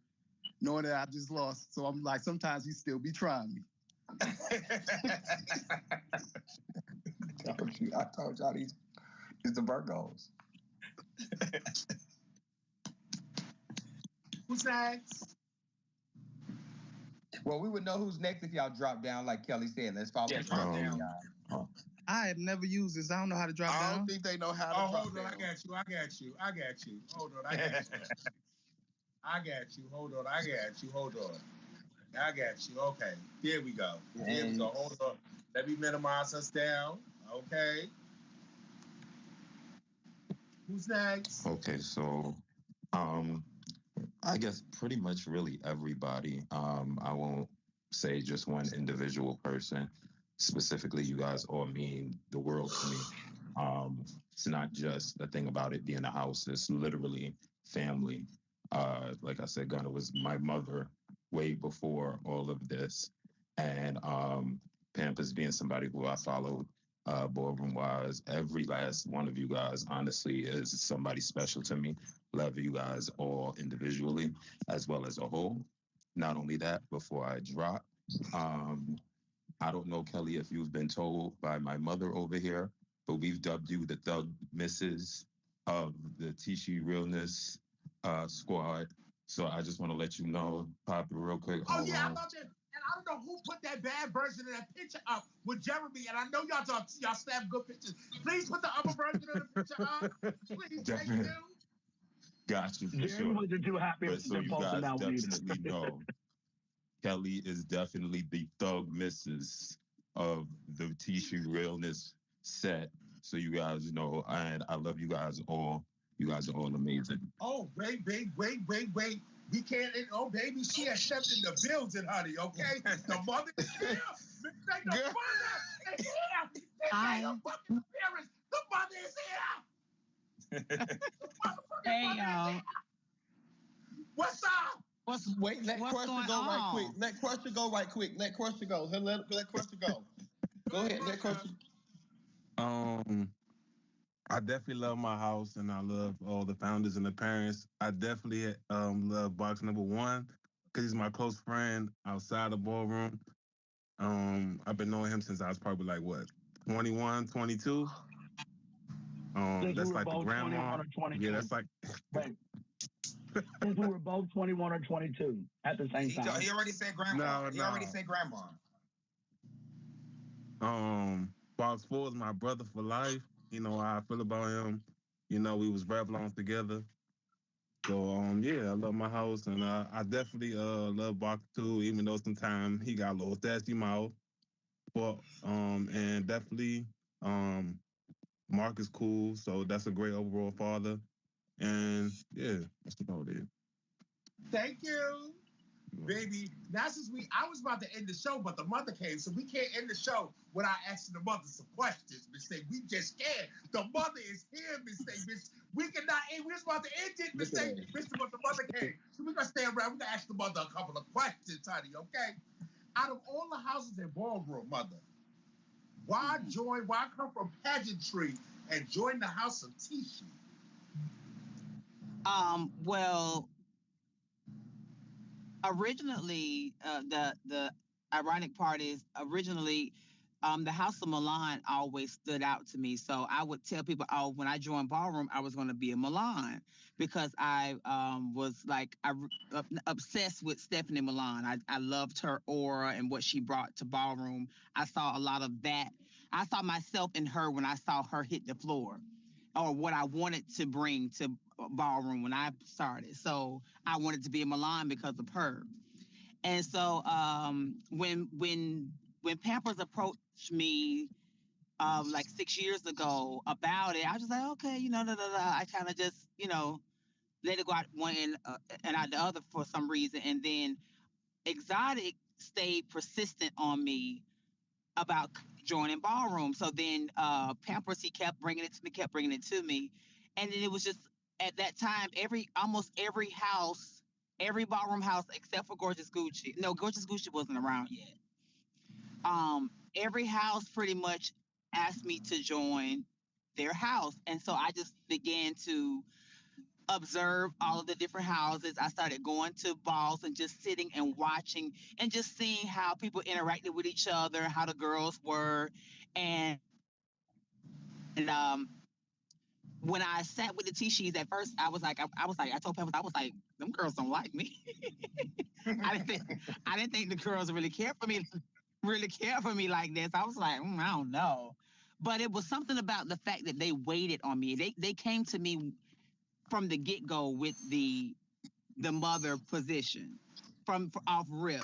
knowing that I just lost. So I'm like, sometimes he still be trying me. I told y'all these the Virgos. Who's next? Well, we would know who's next if y'all drop down, like Kelly said. Let's follow the drop down. I have never used this. I don't know how to drop down. I don't think they know how to drop down. Hold on, I got you. Hold on, I got you. Hold on, I got you. Okay, there we go. Hold on. Let me minimize us down. Okay. Who's next? Okay, so I guess pretty much really everybody. I won't say just one individual person. Specifically, you guys all mean the world to me. It's not just the thing about it being a house, it's literally family. Like I said, Gunna was my mother way before all of this. And Pampas being somebody who I followed ballroom wise, every last one of you guys, honestly, is somebody special to me. Love you guys all individually as well as a whole. Not only that, before I drop, I don't know, Kelly, if you've been told by my mother over here, but we've dubbed you the Thug Misses of the Tisci Realness squad. So I just want to let you know, Pop, real quick. Oh, yeah, I thought that. And I don't know who put that bad version of that picture up with Jeremy. And I know y'all snap good pictures. Please put the other version of the picture up. Please, thank you. Got you, for Jeremy sure. wasn't too happy But so you guys definitely know, Kelly is definitely the Thug Misses of the Tisci Realness set. So you guys know, and I love you guys all. You guys are all amazing. Oh, wait. We can't. Oh, baby, she accepted the bills in honey, okay? The mother is here. The mother is here. Hi. The fucking parents. The mother is here. Hey, y'all. What's up? Let question go right quick. Let question go right quick. Let question go. Let question go. Go ahead. Let question. I definitely love my house, and I love all the founders and the parents. I definitely love box number one because he's my close friend outside the ballroom. I've been knowing him since I was probably like, what, 21, 22? That's like the grandma. Yeah, that's like... Right. Since we were both 21 or 22 at the same time. He already said grandma. He already said grandma. Box 4 is my brother for life. You know how I feel about him. You know, we was Revlon together. So, yeah, I love my house. And I definitely love Box 2, even though sometimes he got a little sassy mouth. But, and definitely, Mark is cool. So that's a great overall father. And, yeah, that's about it. Thank you. Baby, now since I was about to end the show, but the mother came, so we can't end the show without asking the mother some questions, Miss Thing. We just can't. The mother is here, Miss Thing. We cannot end. We was about to end it, Miss Thing. But the mother came. So we're gonna stay around. We're gonna ask the mother a couple of questions, honey, okay? Out of all the houses in Ballroom, mother, why come from pageantry and join the House of Tisci? Well, originally, the ironic part is originally the House of Milan always stood out to me. So I would tell people, oh, when I joined Ballroom, I was going to be a Milan because I was like obsessed with Stephanie Milan. I loved her aura and what she brought to Ballroom. I saw a lot of that. I saw myself in her when I saw her hit the floor, or what I wanted to bring to Ballroom when I started. So I wanted to be a Milan because of her. And so when Pampers approached me like 6 years ago about it, I was just like, okay, I kind of just, let it go out one end and out the other for some reason. And then Exotic stayed persistent on me about joining Ballroom. So then Pampers, he kept bringing it to me. And then it was just at that time, almost every house, every ballroom house except for Gorgeous Gucci. No, Gorgeous Gucci wasn't around yet. Every house pretty much asked me to join their house, and so I just began to observe all of the different houses. I started going to balls and just sitting and watching and just seeing how people interacted with each other, how the girls were, and when I sat with the Tiscis at first, I told Pepper, I was like, them girls don't like me. I didn't think the girls really care for me like this. I was like, I don't know. But it was something about the fact that they waited on me. They came to me from the get-go with the mother position from off rip.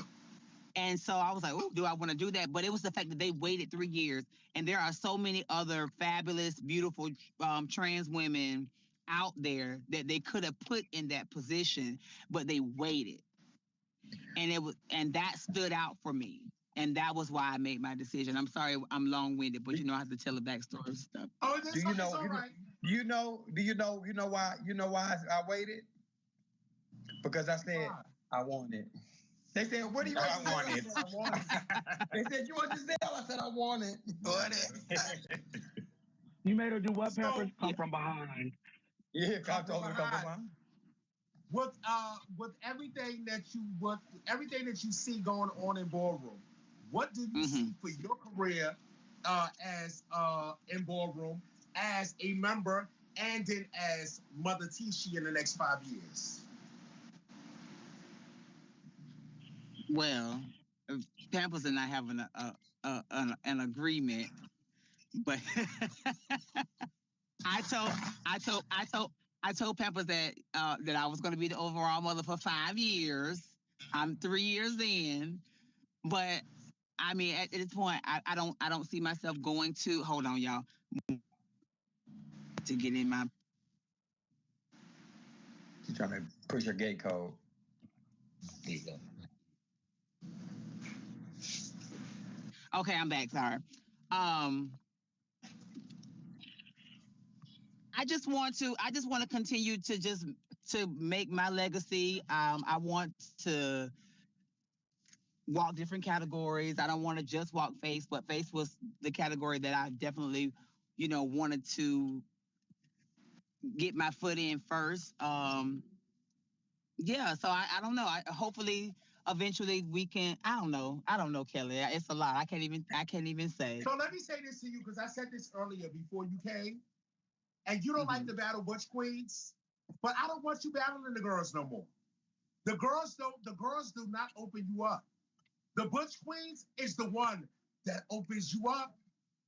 And so I was like, oh, do I want to do that? But it was the fact that they waited 3 years. And there are so many other fabulous, beautiful trans women out there that they could have put in that position, but they waited. And that stood out for me. And that was why I made my decision. I'm sorry, I'm long-winded, but I have to tell the backstory stuff. Oh, do you know? Right. You know why I waited? Because I said I want it. They said, "What do you want?" I want it. I want it. They said, "You want Giselle?" I said, "I want it." You made her do what? Peppers come from behind. Yeah, come from behind. With everything that you see going on in ballroom, what do you see for your career as in ballroom as a member and then as Mother Tisci in the next 5 years? Well, Pampers and I have an agreement, but I told Pampers that I was going to be the overall mother for 5 years. I'm 3 years in, but I mean, at this point, I don't see myself going to. Hold on, y'all. To get in my. You're trying to push your gate code. There you go. Okay, I'm back. Sorry. I just want to continue to make my legacy. I want to walk different categories. I don't want to just walk face, but face was the category that I definitely, wanted to get my foot in first. Yeah, so I don't know. Hopefully eventually we can. I don't know, Kelly. It's a lot. I can't even say. So let me say this to you, because I said this earlier before you came, and you don't like to battle butch queens, but I don't want you battling the girls no more. The girls do not open you up. The butch queens is the one that opens you up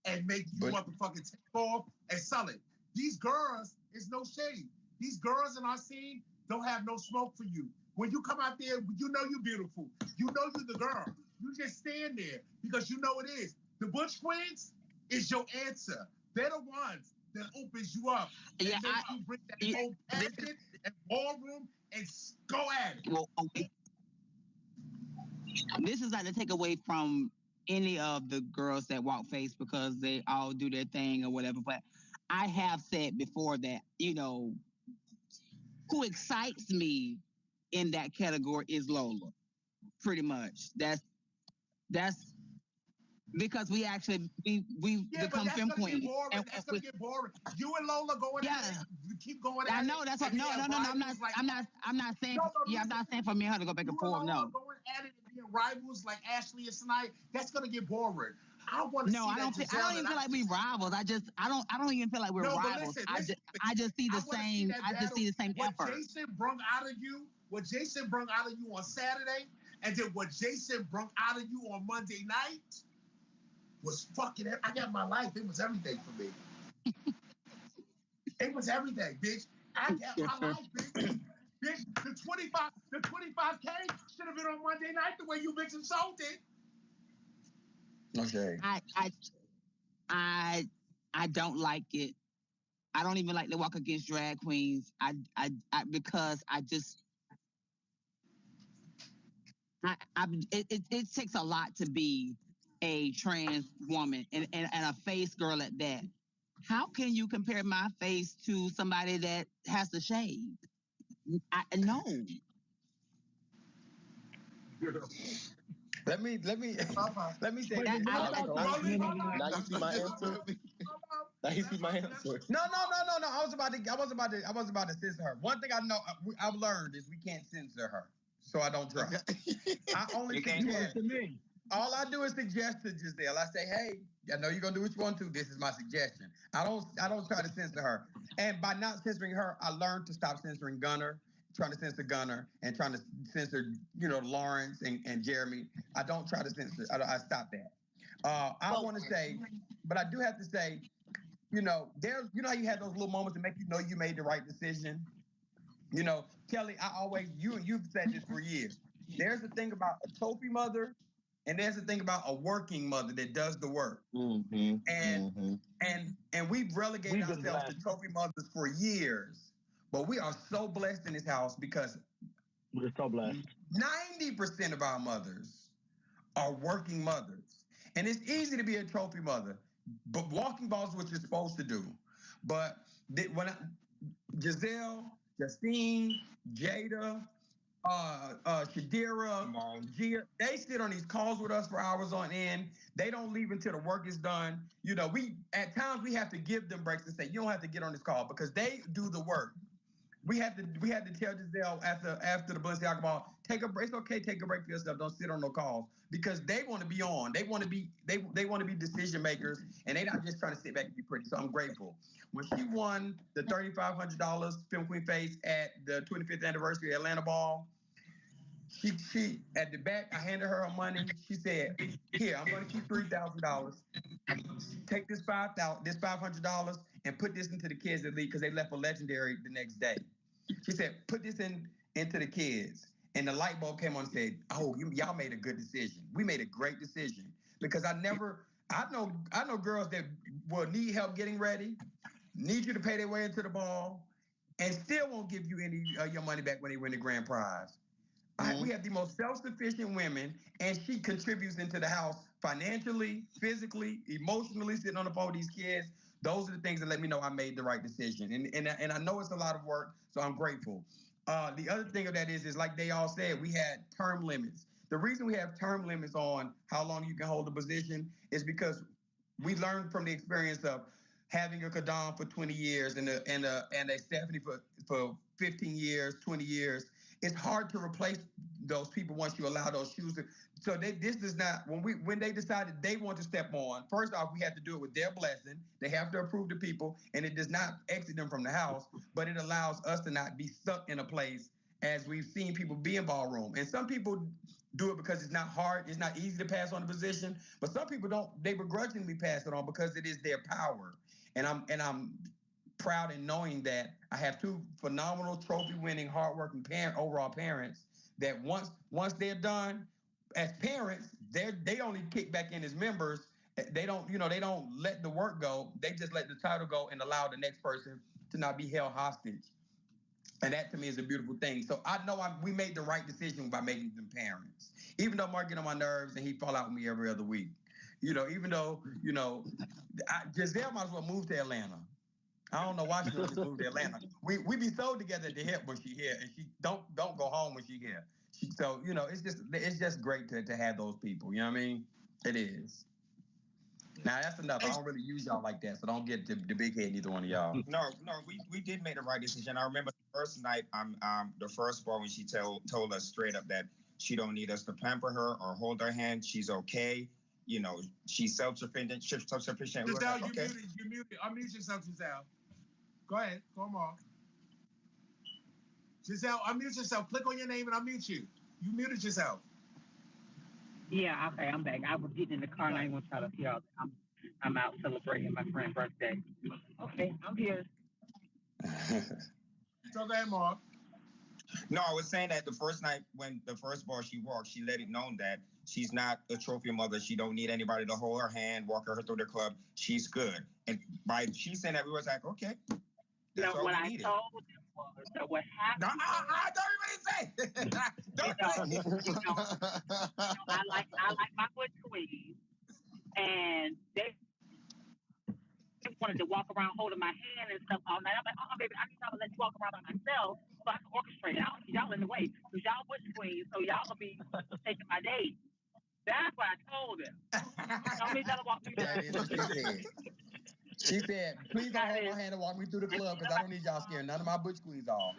and make you motherfucking take off and sell it. These girls is no shade. These girls in our scene don't have no smoke for you. When you come out there, you know you're beautiful. You know you're the girl. You just stand there because you know it is. The butch queens is your answer. They're the ones that opens you up and make you bring that whole passion and ballroom and go at it. Well, okay. This is not to take away from any of the girls that walk face because they all do their thing or whatever, but I have said before that, who excites me in that category is Lola. Pretty much. That's because we become femme queens. That's gonna get boring. You and Lola going at it. You keep going at it. I know that's what. No. I'm not saying. I'm not saying for me and her to go back and forth. No. Going at it and being rivals like Ashley and Snide. That's gonna get boring. I want to see that. I don't even feel like we rivals. I don't even feel like we're rivals. Listen, I just see the same. I just see the same effort. What Jason brung out of you on Saturday, and then what Jason brung out of you on Monday night was fucking. I got my life. It was everything for me. It was everything, bitch. I got my life, bitch. Bitch, the 25K should have been on Monday night the way you bitches sold it. Okay. I don't like it. I don't even like to walk against drag queens. Because I just it takes a lot to be a trans woman and a face girl at that. How can you compare my face to somebody that has to shave? No. Let me say That, this. Now you see my answer. Now you see my answer. No. I was about to censor her. One thing I know I've learned is we can't censor her, so I don't try. I only suggest. All I do is suggest to Giselle. I say, hey, I know you're gonna do what you want to. This is my suggestion. I don't try to censor her. And by not censoring her, I learned to stop censoring Gunner, trying to censor Gunner, and trying to censor, Lawrence and Jeremy. I don't try to censor. I stop that. I want to say, but I do have to say, there's, how you have those little moments that make you made the right decision. Kelly, you've said this for years. There's a thing about a trophy mother, and there's a thing about a working mother that does the work. And we've relegated ourselves to trophy mothers for years. But we are so blessed in this house because we're so blessed. 90% of our mothers are working mothers. And it's easy to be a trophy mother, but walking ball is what you're supposed to do. But Giselle, Justine, Jada, Shadira, Gia, they sit on these calls with us for hours on end. They don't leave until the work is done. At times we have to give them breaks and say, you don't have to get on this call because they do the work. We had to tell Giselle after the Balenciaga ball, take a break. It's okay, take a break for yourself. Don't sit on no calls because they want to be on. They want to be decision makers, and they're not just trying to sit back and be pretty. So I'm grateful. When she won the $3,500 Film Queen Face at the 25th anniversary Atlanta Ball, she at the back, I handed her money. She said, "Here, I'm going to keep $3,000. Take this $500 and put this into the kids that leave because they left a legendary the next day." She said, "Put this into the kids." And the light bulb came on and said, "Oh, y'all made a good decision. We made a great decision." Because I know girls that will need help getting ready, need you to pay their way into the ball, and still won't give you any your money back when they win the grand prize. We have the most self-sufficient women, and she contributes into the house financially, physically, emotionally, sitting on the phone with these kids. Those are the things that let me know I made the right decision. And I know it's a lot of work, so I'm grateful. The other thing of that is like they all said, we had term limits. The reason we have term limits on how long you can hold a position is because we learned from the experience of having a Kadam for 20 years and a Stephanie for 15 years, 20 years. It's hard to replace those people once you allow those shoes to. So this is not when they decided they want to step on. First off, we have to do it with their blessing. They have to approve the people, and it does not exit them from the house, but it allows us to not be stuck in a place as we've seen people be in ballroom. And some people do it because it's not hard, it's not easy to pass on the position. But some people don't. They begrudgingly pass it on because it is their power. And I'm proud in knowing that I have two phenomenal trophy-winning, hardworking overall parents that once they're done as parents, they only kick back in as members. They don't let the work go. They just let the title go and allow the next person to not be held hostage. And that to me is a beautiful thing. So I know we made the right decision by making them parents. Even though Mark get on my nerves and he fall out with me every other week. Even though, Giselle might as well move to Atlanta. I don't know why she don't just move to Atlanta. We be so together at the hip when she here, and she don't go home when she here. So it's just great to have those people. You know what I mean? It is. Now that's enough. I don't really use y'all like that, so don't get the big head neither one of y'all. No, we did make the right decision. I remember the first night, the first ball when she told us straight up that she don't need us to pamper her or hold her hand. She's okay. She's self-sufficient. Giselle, like, you muted. Unmute yourself, Giselle. Go ahead. Go on, Mark. Giselle, unmute yourself. Click on your name and unmute you. You muted yourself. Yeah, okay, I'm back. I was getting in the car and I didn't want y'all to hear. I'm out celebrating my friend's birthday. Okay, I'm here. So go ahead, Mark. No, I was saying that the first night when the first ball she walked, she let it known that she's not a trophy mother. She don't need anybody to hold her hand, walk her through the club. She's good. And by she saying that, we was like, okay. That's what I told them was that what happened. Don't even say. I like my good queen, and they wanted to walk around holding my hand and stuff all night. I'm like, baby, I need y'all to let you walk around by myself so I can orchestrate it. I don't need y'all in the way because y'all bush queens, so y'all gonna be taking my date. That's what I told him. Don't need y'all to walk me. That is what she said. She said, please don't hold my hand and walk me through the club because I don't need y'all scaring none of my butch queens off.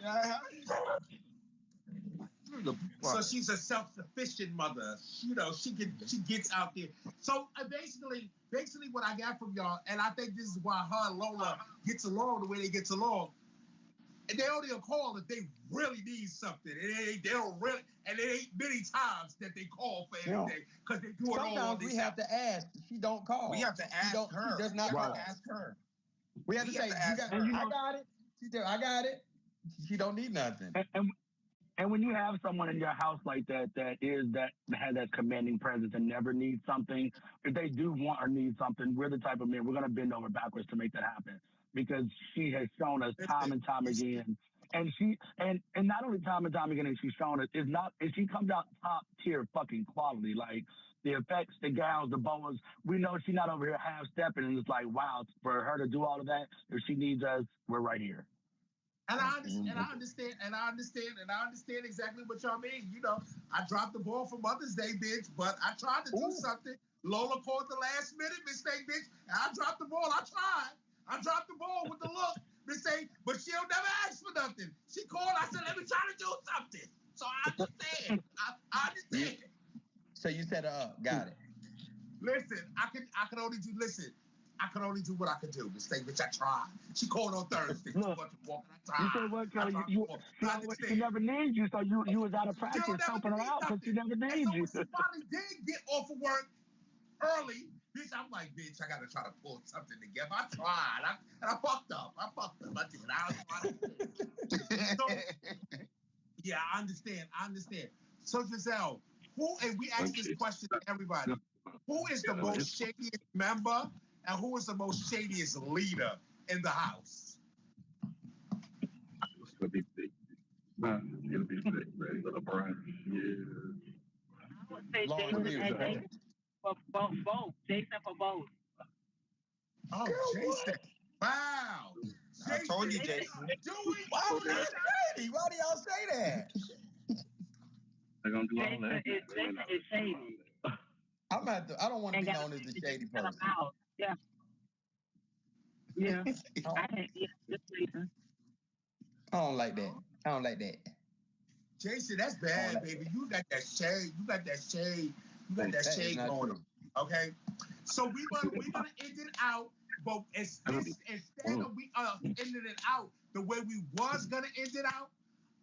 So she's a self-sufficient mother. You know, she gets out there. So basically what I got from y'all, and I think this is why her and Lola gets along the way they get along. And they only call if they really need something. They don't really, and it ain't many times that they call for anything because they do it all. Sometimes we have to ask. She don't call. We have to ask her. She does not call. Ask her. We have to say, I got it. She said, I got it. She don't need nothing. And when you have someone in your house like that has that commanding presence and never needs something, if they do want or need something, we're the type of men, we're going to bend over backwards to make that happen. Because she has shown us time and time again. And not only time and time again, and she's shown us, and she comes out top tier fucking quality. Like the effects, the gowns, the boas. We know she's not over here half stepping, and it's like, wow, for her to do all of that, if she needs us, we're right here. And I understand exactly what y'all mean. You know, I dropped the ball for Mother's Day, bitch, but I tried to do something. Lola called the last minute mistake, bitch, and I dropped the ball. I tried. I dropped the ball with the look, mistake, but she'll never ask for nothing. She called. I said, let me try to do something. So I understand. I understand. So you set her up. Got it. Listen, I can only do. Listen. I could only do what I could do. Mistake, bitch, I tried. She called on Thursday. Look, you said what, Kelly? She never needs you, so you was out of practice helping her out because she never needs you. She finally did get off of work early. Bitch, I'm like, bitch, I got to try to pull something together. I tried. I fucked up. I did. So, yeah, I understand. So, Giselle, and we asked this question to everybody. Who is the most shadiest member and who is the most shadiest leader in the house? It's gonna be big. It'll be big, man. LeBron. Yeah. I would say Jason for both. Jason for both. Oh, Jason. Wow. I told you, Jason. Why was that shady? Why do y'all say that? They're gonna do all that. Jason is shady. I don't want to be known as the shady person. Yeah. Yeah. Just Jason. I don't like that. Jason, that's bad, baby. You got that shade. You got that shade going on. Okay. So we're gonna end it out, but instead of we ending it out the way we was gonna end it out,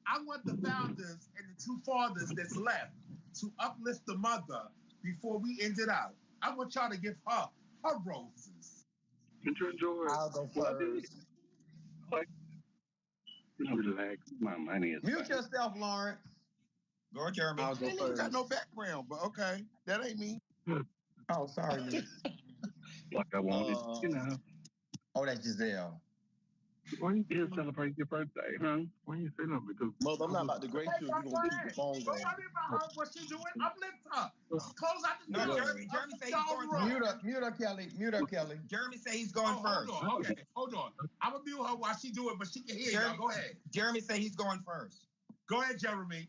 I want the founders and the two fathers that's left to uplift the mother before we end it out. I want y'all to give her roses. I'll go first. Relax. My money is Mute yourself, Lawrence. Go, Jeremy. I'll go first. Got no background, but okay, that ain't me. Oh, sorry, man. Like I wanted, Oh, that's Giselle. Why you did celebrate your birthday, huh? Why you say that? Because Mother, I'm not about to grace you if you gonna keep your phone going. Don't worry about her, what she doing. Uplift her. Close out the No, Jeremy say he's going first. Mute her, Kelly. Jeremy say he's going first. Hold on. I'm gonna mute her while she do it, but she can hear y'all. Go ahead. Jeremy say he's going first. Go ahead, Jeremy.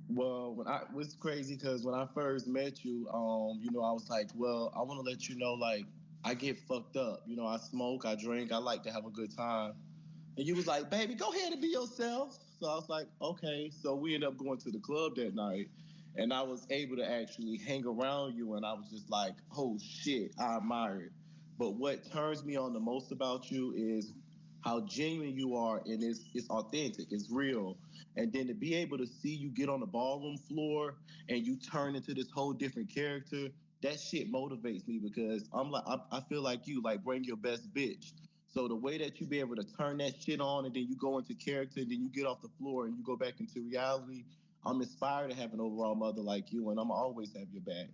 Well, it was crazy because when I first met you, I was like, well, I want to let you know, like, I get fucked up. You know, I smoke, I drink, I like to have a good time. And you was like, baby, go ahead and be yourself. So I was like, okay. So we ended up going to the club that night. And I was able to actually hang around you. And I was just like, oh, shit, I admire it. But what turns me on the most about you is how genuine you are. And it's authentic. It's real. And then to be able to see you get on the ballroom floor and you turn into this whole different character, that shit motivates me because I'm like, I feel like you, like, bring your best bitch. So the way that you be able to turn that shit on and then you go into character and then you get off the floor and you go back into reality, I'm inspired to have an overall mother like you, and I'm always have your back.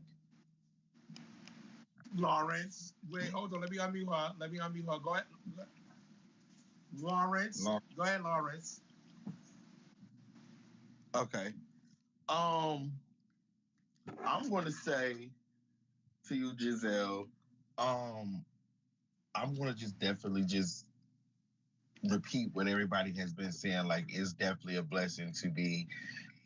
Lawrence, wait, hold on. Let me unmute her. Go ahead. Lawrence. Go ahead, Lawrence. Okay. I'm going to say to you, Giselle, I I'm gonna just definitely just repeat what everybody has been saying. Like, it's definitely a blessing to be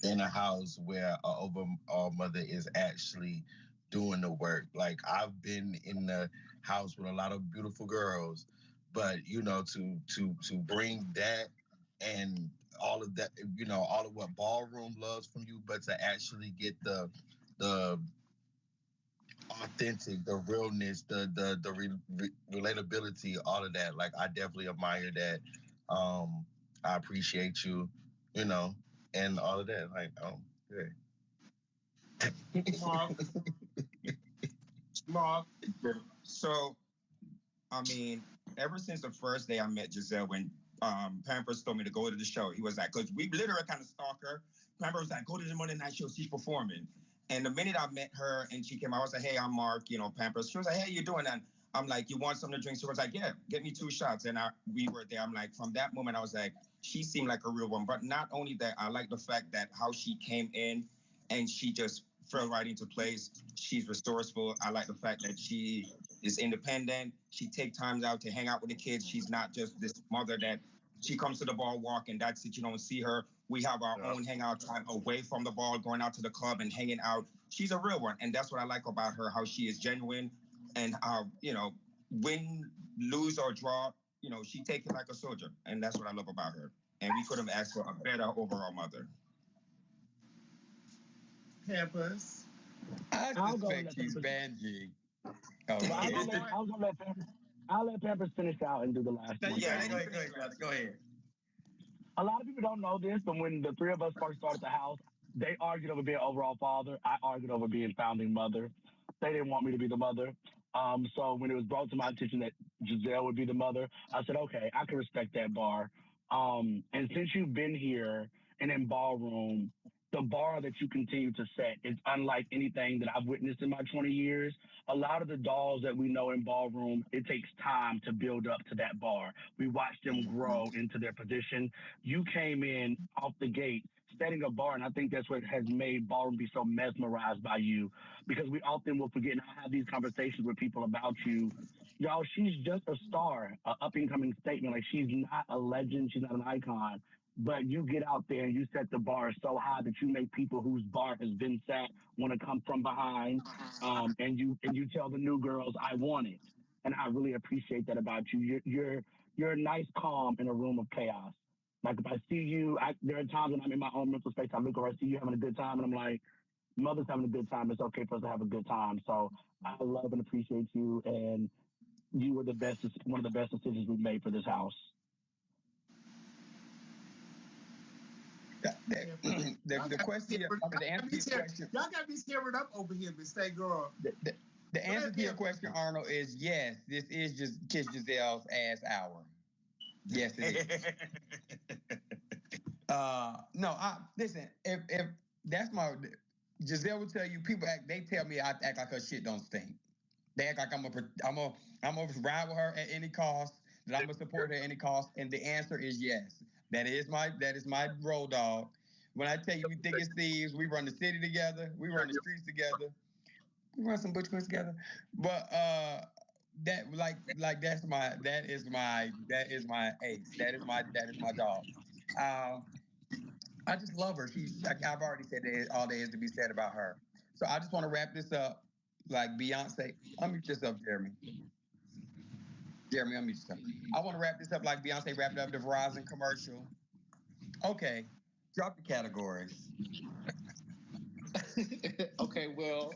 in a house where an overall mother is actually doing the work. Like, I've been in the house with a lot of beautiful girls, but to bring that and all of that, all of what Ballroom loves from you, but to actually get the authentic, the realness, the relatability, all of that. Like, I definitely admire that. I appreciate you, and all of that. Like, Mark. So, I mean, ever since the first day I met Giselle, when Pampers told me to go to the show, he was like, because we literally kind of stalked her. Pampers was like, go to the Monday night show, she's performing. And the minute I met her and she came, I was like, hey, I'm Mark, Pampers. She was like, hey, you doing? And I'm like, you want something to drink? She was like, yeah, get me 2 shots. And we were there. I'm like, from that moment, I was like, she seemed like a real one. But not only that, I like the fact that how she came in and she just fell right into place. She's resourceful. I like the fact that she is independent. She take times out to hang out with the kids. She's not just this mother that she comes to the ball, walk, and that's it. You don't see her. We have our own hangout time away from the ball, going out to the club and hanging out. She's a real one, and that's what I like about her, how she is genuine, and how, win, lose, or draw, she takes it like a soldier, and that's what I love about her. And we couldn't have asked for a better overall mother. Pampers. I suspect she's Banji. I'll let Pampers finish out and do the last one. Yeah, go ahead. A lot of people don't know this, but when the 3 of us first started the house, they argued over being overall father. I argued over being founding mother. They didn't want me to be the mother. So when it was brought to my attention that Giselle would be the mother, I said, okay, I can respect that bar. And since you've been here and in Ballroom, the bar that you continue to set is unlike anything that I've witnessed in my 20 years. A lot of the dolls that we know in Ballroom, it takes time to build up to that bar. We watched them grow into their position. You came in off the gate setting a bar, and I think that's what has made Ballroom be so mesmerized by you, because we often will forget, and I have these conversations with people about you. Y'all, she's just a star, an up-and-coming statement. Like, she's not a legend, she's not an icon, but you get out there and you set the bar so high that you make people whose bar has been set want to come from behind, and you tell the new girls, I want it. And I really appreciate that about you. You're a nice calm in a room of chaos. Like, if I see you, there are times when I'm in my own mental space, I look over, I see you having a good time, and I'm like, mother's having a good time. It's okay for us to have a good time. So I love and appreciate you, and you were one of the best decisions we've made for this house. The question, the answer to your question. Y'all got me scared up over here, Mistake Girl. The answer to your question, Arnold, is yes. This is just Kiss Giselle's ass hour. Yes, it is. No, listen. If that's my Giselle will tell you, people they tell me I act like her shit don't stink. They act like I'm gonna ride with her at any cost. That I'm gonna support her at any cost. And the answer is yes. That is my road dog. When I tell you we think it's thieves, we run the city together, we run the streets together, we run some butch queens together. But that is my ace. That is my dog. I just love her. I've already said all there is to be said about her. So I just want to wrap this up like Beyonce. Unmute yourself, Jeremy. Jeremy, unmute yourself. I want to wrap this up like Beyonce wrapped up the Verizon commercial. Okay, drop the categories. Okay, well,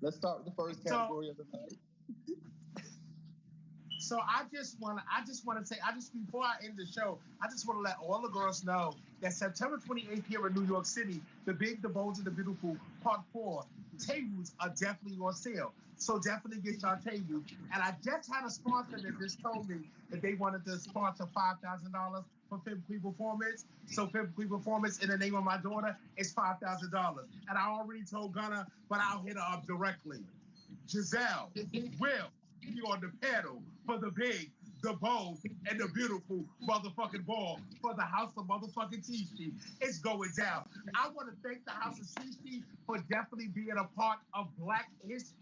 let's start with the first category of the night. So I just want to say, before I end the show, I just want to let all the girls know that September 28th here in New York City, the Big, the Bold, and the Beautiful Part 4 tables are definitely on sale. So definitely get your tables. And I just had a sponsor that just told me that they wanted to sponsor $5,000 for Fib Queen Performance. So Fib Queen Performance, in the name of my daughter, is $5,000. And I already told Gunna, but I'll hit her up directly. Giselle will be on the panel for the Big, the Bold, and the Beautiful motherfucking ball for the House of motherfucking Tisci. It's going down. I want to thank the House of Tisci for definitely being a part of Black history.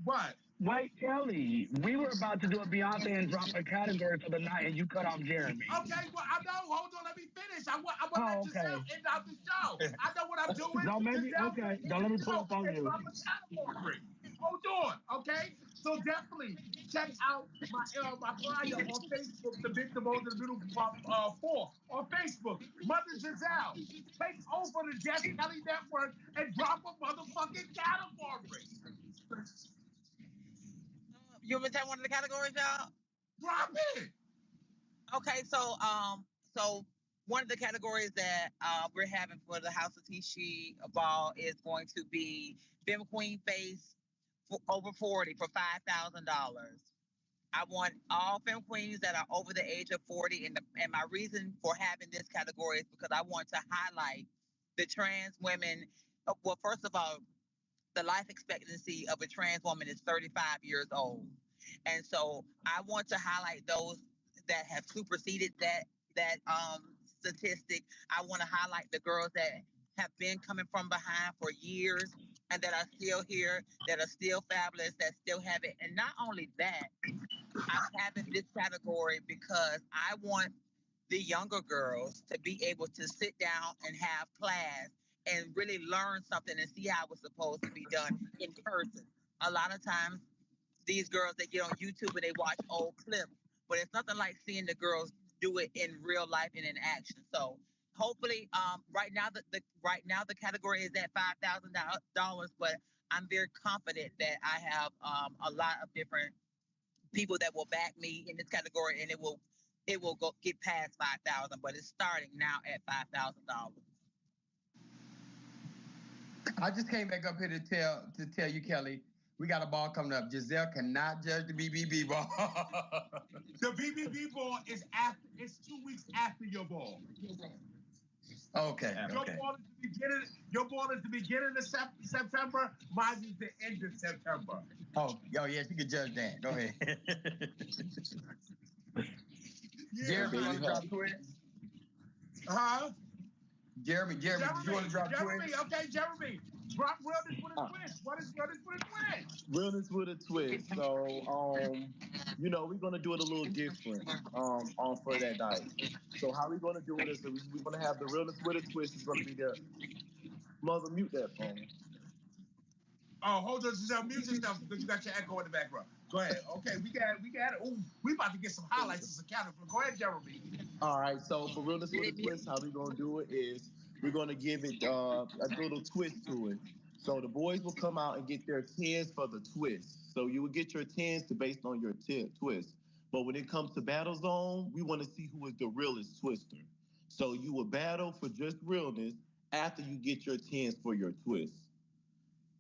What? Wait, Kelly, we were about to do a Beyonce and drop a category for the night, and you cut off Jeremy. Okay, well, I know. Hold on, let me finish. I want to let Giselle end out the show. I know what I'm doing. Don't make me, Giselle, okay, don't let me pull up on you. drop a category. Hold on, okay? So definitely check out my flyer on Facebook, the Big Devoted to the Middle 4 on Facebook. Mother Giselle, take over the Jess Kelly Network and drop a motherfucking category. You want me to tell one of the categories, y'all? Drop it. Okay, so one of the categories that we're having for the House of Tisci ball is going to be Femme Queen Face for over 40 for $5,000. I want all Femme Queens that are over the age of 40, and my reason for having this category is because I want to highlight the trans women. Well, first of all, the life expectancy of a trans woman is 35 years old. And so I want to highlight those that have superseded that statistic. I want to highlight the girls that have been coming from behind for years and that are still here, that are still fabulous, that still have it. And not only that, I'm having this category because I want the younger girls to be able to sit down and have class and really learn something and see how it's supposed to be done in person. A lot of times, these girls, they get on YouTube and they watch old clips, but it's nothing like seeing the girls do it in real life and in action. So hopefully, right now the category is at $5,000, but I'm very confident that I have a lot of different people that will back me in this category, and it will go get past 5,000, but it's starting now at $5,000. I just came back up here to tell you, Kelly, we got a ball coming up. Giselle cannot judge the BBB ball. The BBB ball is after. It's 2 weeks after your ball. Okay. Your ball is the beginning of September. Mine is the end of September. Oh yeah, you can judge that. Go ahead. Jeremy, you want to drop twins? Huh? Jeremy, do you want to drop twins? Okay, Jeremy. Drop realness with a twist. What is realness with a twist? Realness with a twist. So, we're gonna do it a little different on for that night. So how we're gonna do it is we're gonna have the realness with a twist. Is gonna be the mother mute that phone. Oh, hold on, Giselle, mute yourself because you got your echo in the background. Go ahead. Okay, we got it. Oh, we about to get some highlights as a category. Go ahead, Jeremy. All right. So for realness with a twist, how we gonna do it is we're gonna give it a little twist to it. So the boys will come out and get their 10s for the twist. So you will get your 10s based on your twist. But when it comes to battle zone, we want to see who is the realest twister. So you will battle for just realness after you get your 10s for your twist.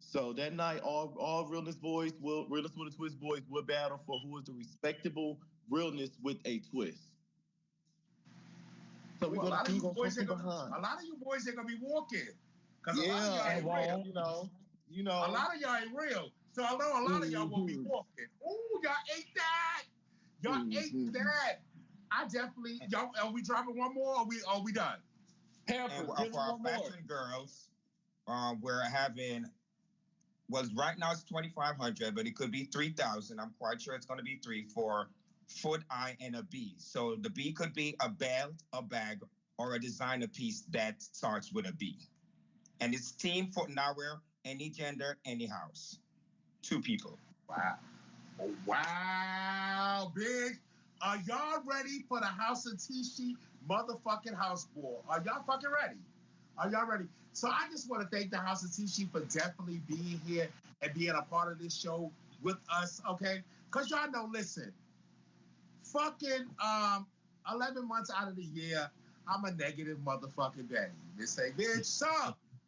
So that night, all realness with a twist boys will battle for who is the respectable realness with a twist. So we're gonna keep going from behind. A lot of you boys ain't gonna be walking. Cause yeah, a lot of y'all ain't real. You know. A lot of y'all ain't real. So I know a lot of y'all won't be walking. Ooh, y'all ate that. Y'all ate that. I definitely are we dropping one more or are we done? And for our fashion girls, we're having right now it's 2,500, but it could be 3,000. I'm quite sure it's gonna be 3 for foot, eye, and a B. So the B could be a belt, a bag, or a designer piece that starts with a B. And it's team foot and eyewear, any gender, any house. 2 people. Wow. Oh, wow, big. Are y'all ready for the House of Tisci motherfucking house ball? Are y'all fucking ready? Are y'all ready? So I just want to thank the House of Tisci for definitely being here and being a part of this show with us, okay? Because y'all know, listen, fucking 11 months out of the year, I'm a negative motherfucking Betty. They say, bitch, so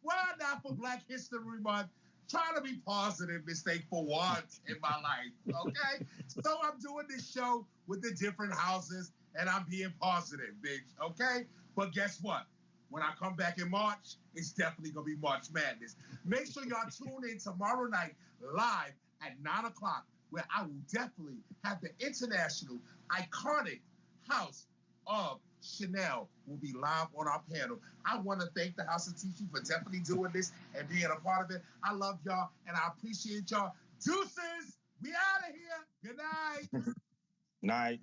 why not for Black History Month? Try to be positive, mistake for once in my life, okay? So I'm doing this show with the different houses, and I'm being positive, bitch, okay? But guess what? When I come back in March, it's definitely going to be March Madness. Make sure y'all tune in tomorrow night live at 9 o'clock, where I will definitely have the international iconic House of Chanel will be live on our panel. I want to thank the House of Tisci for definitely doing this and being a part of it. I love y'all, and I appreciate y'all. Deuces! We out of here. Good night. Night.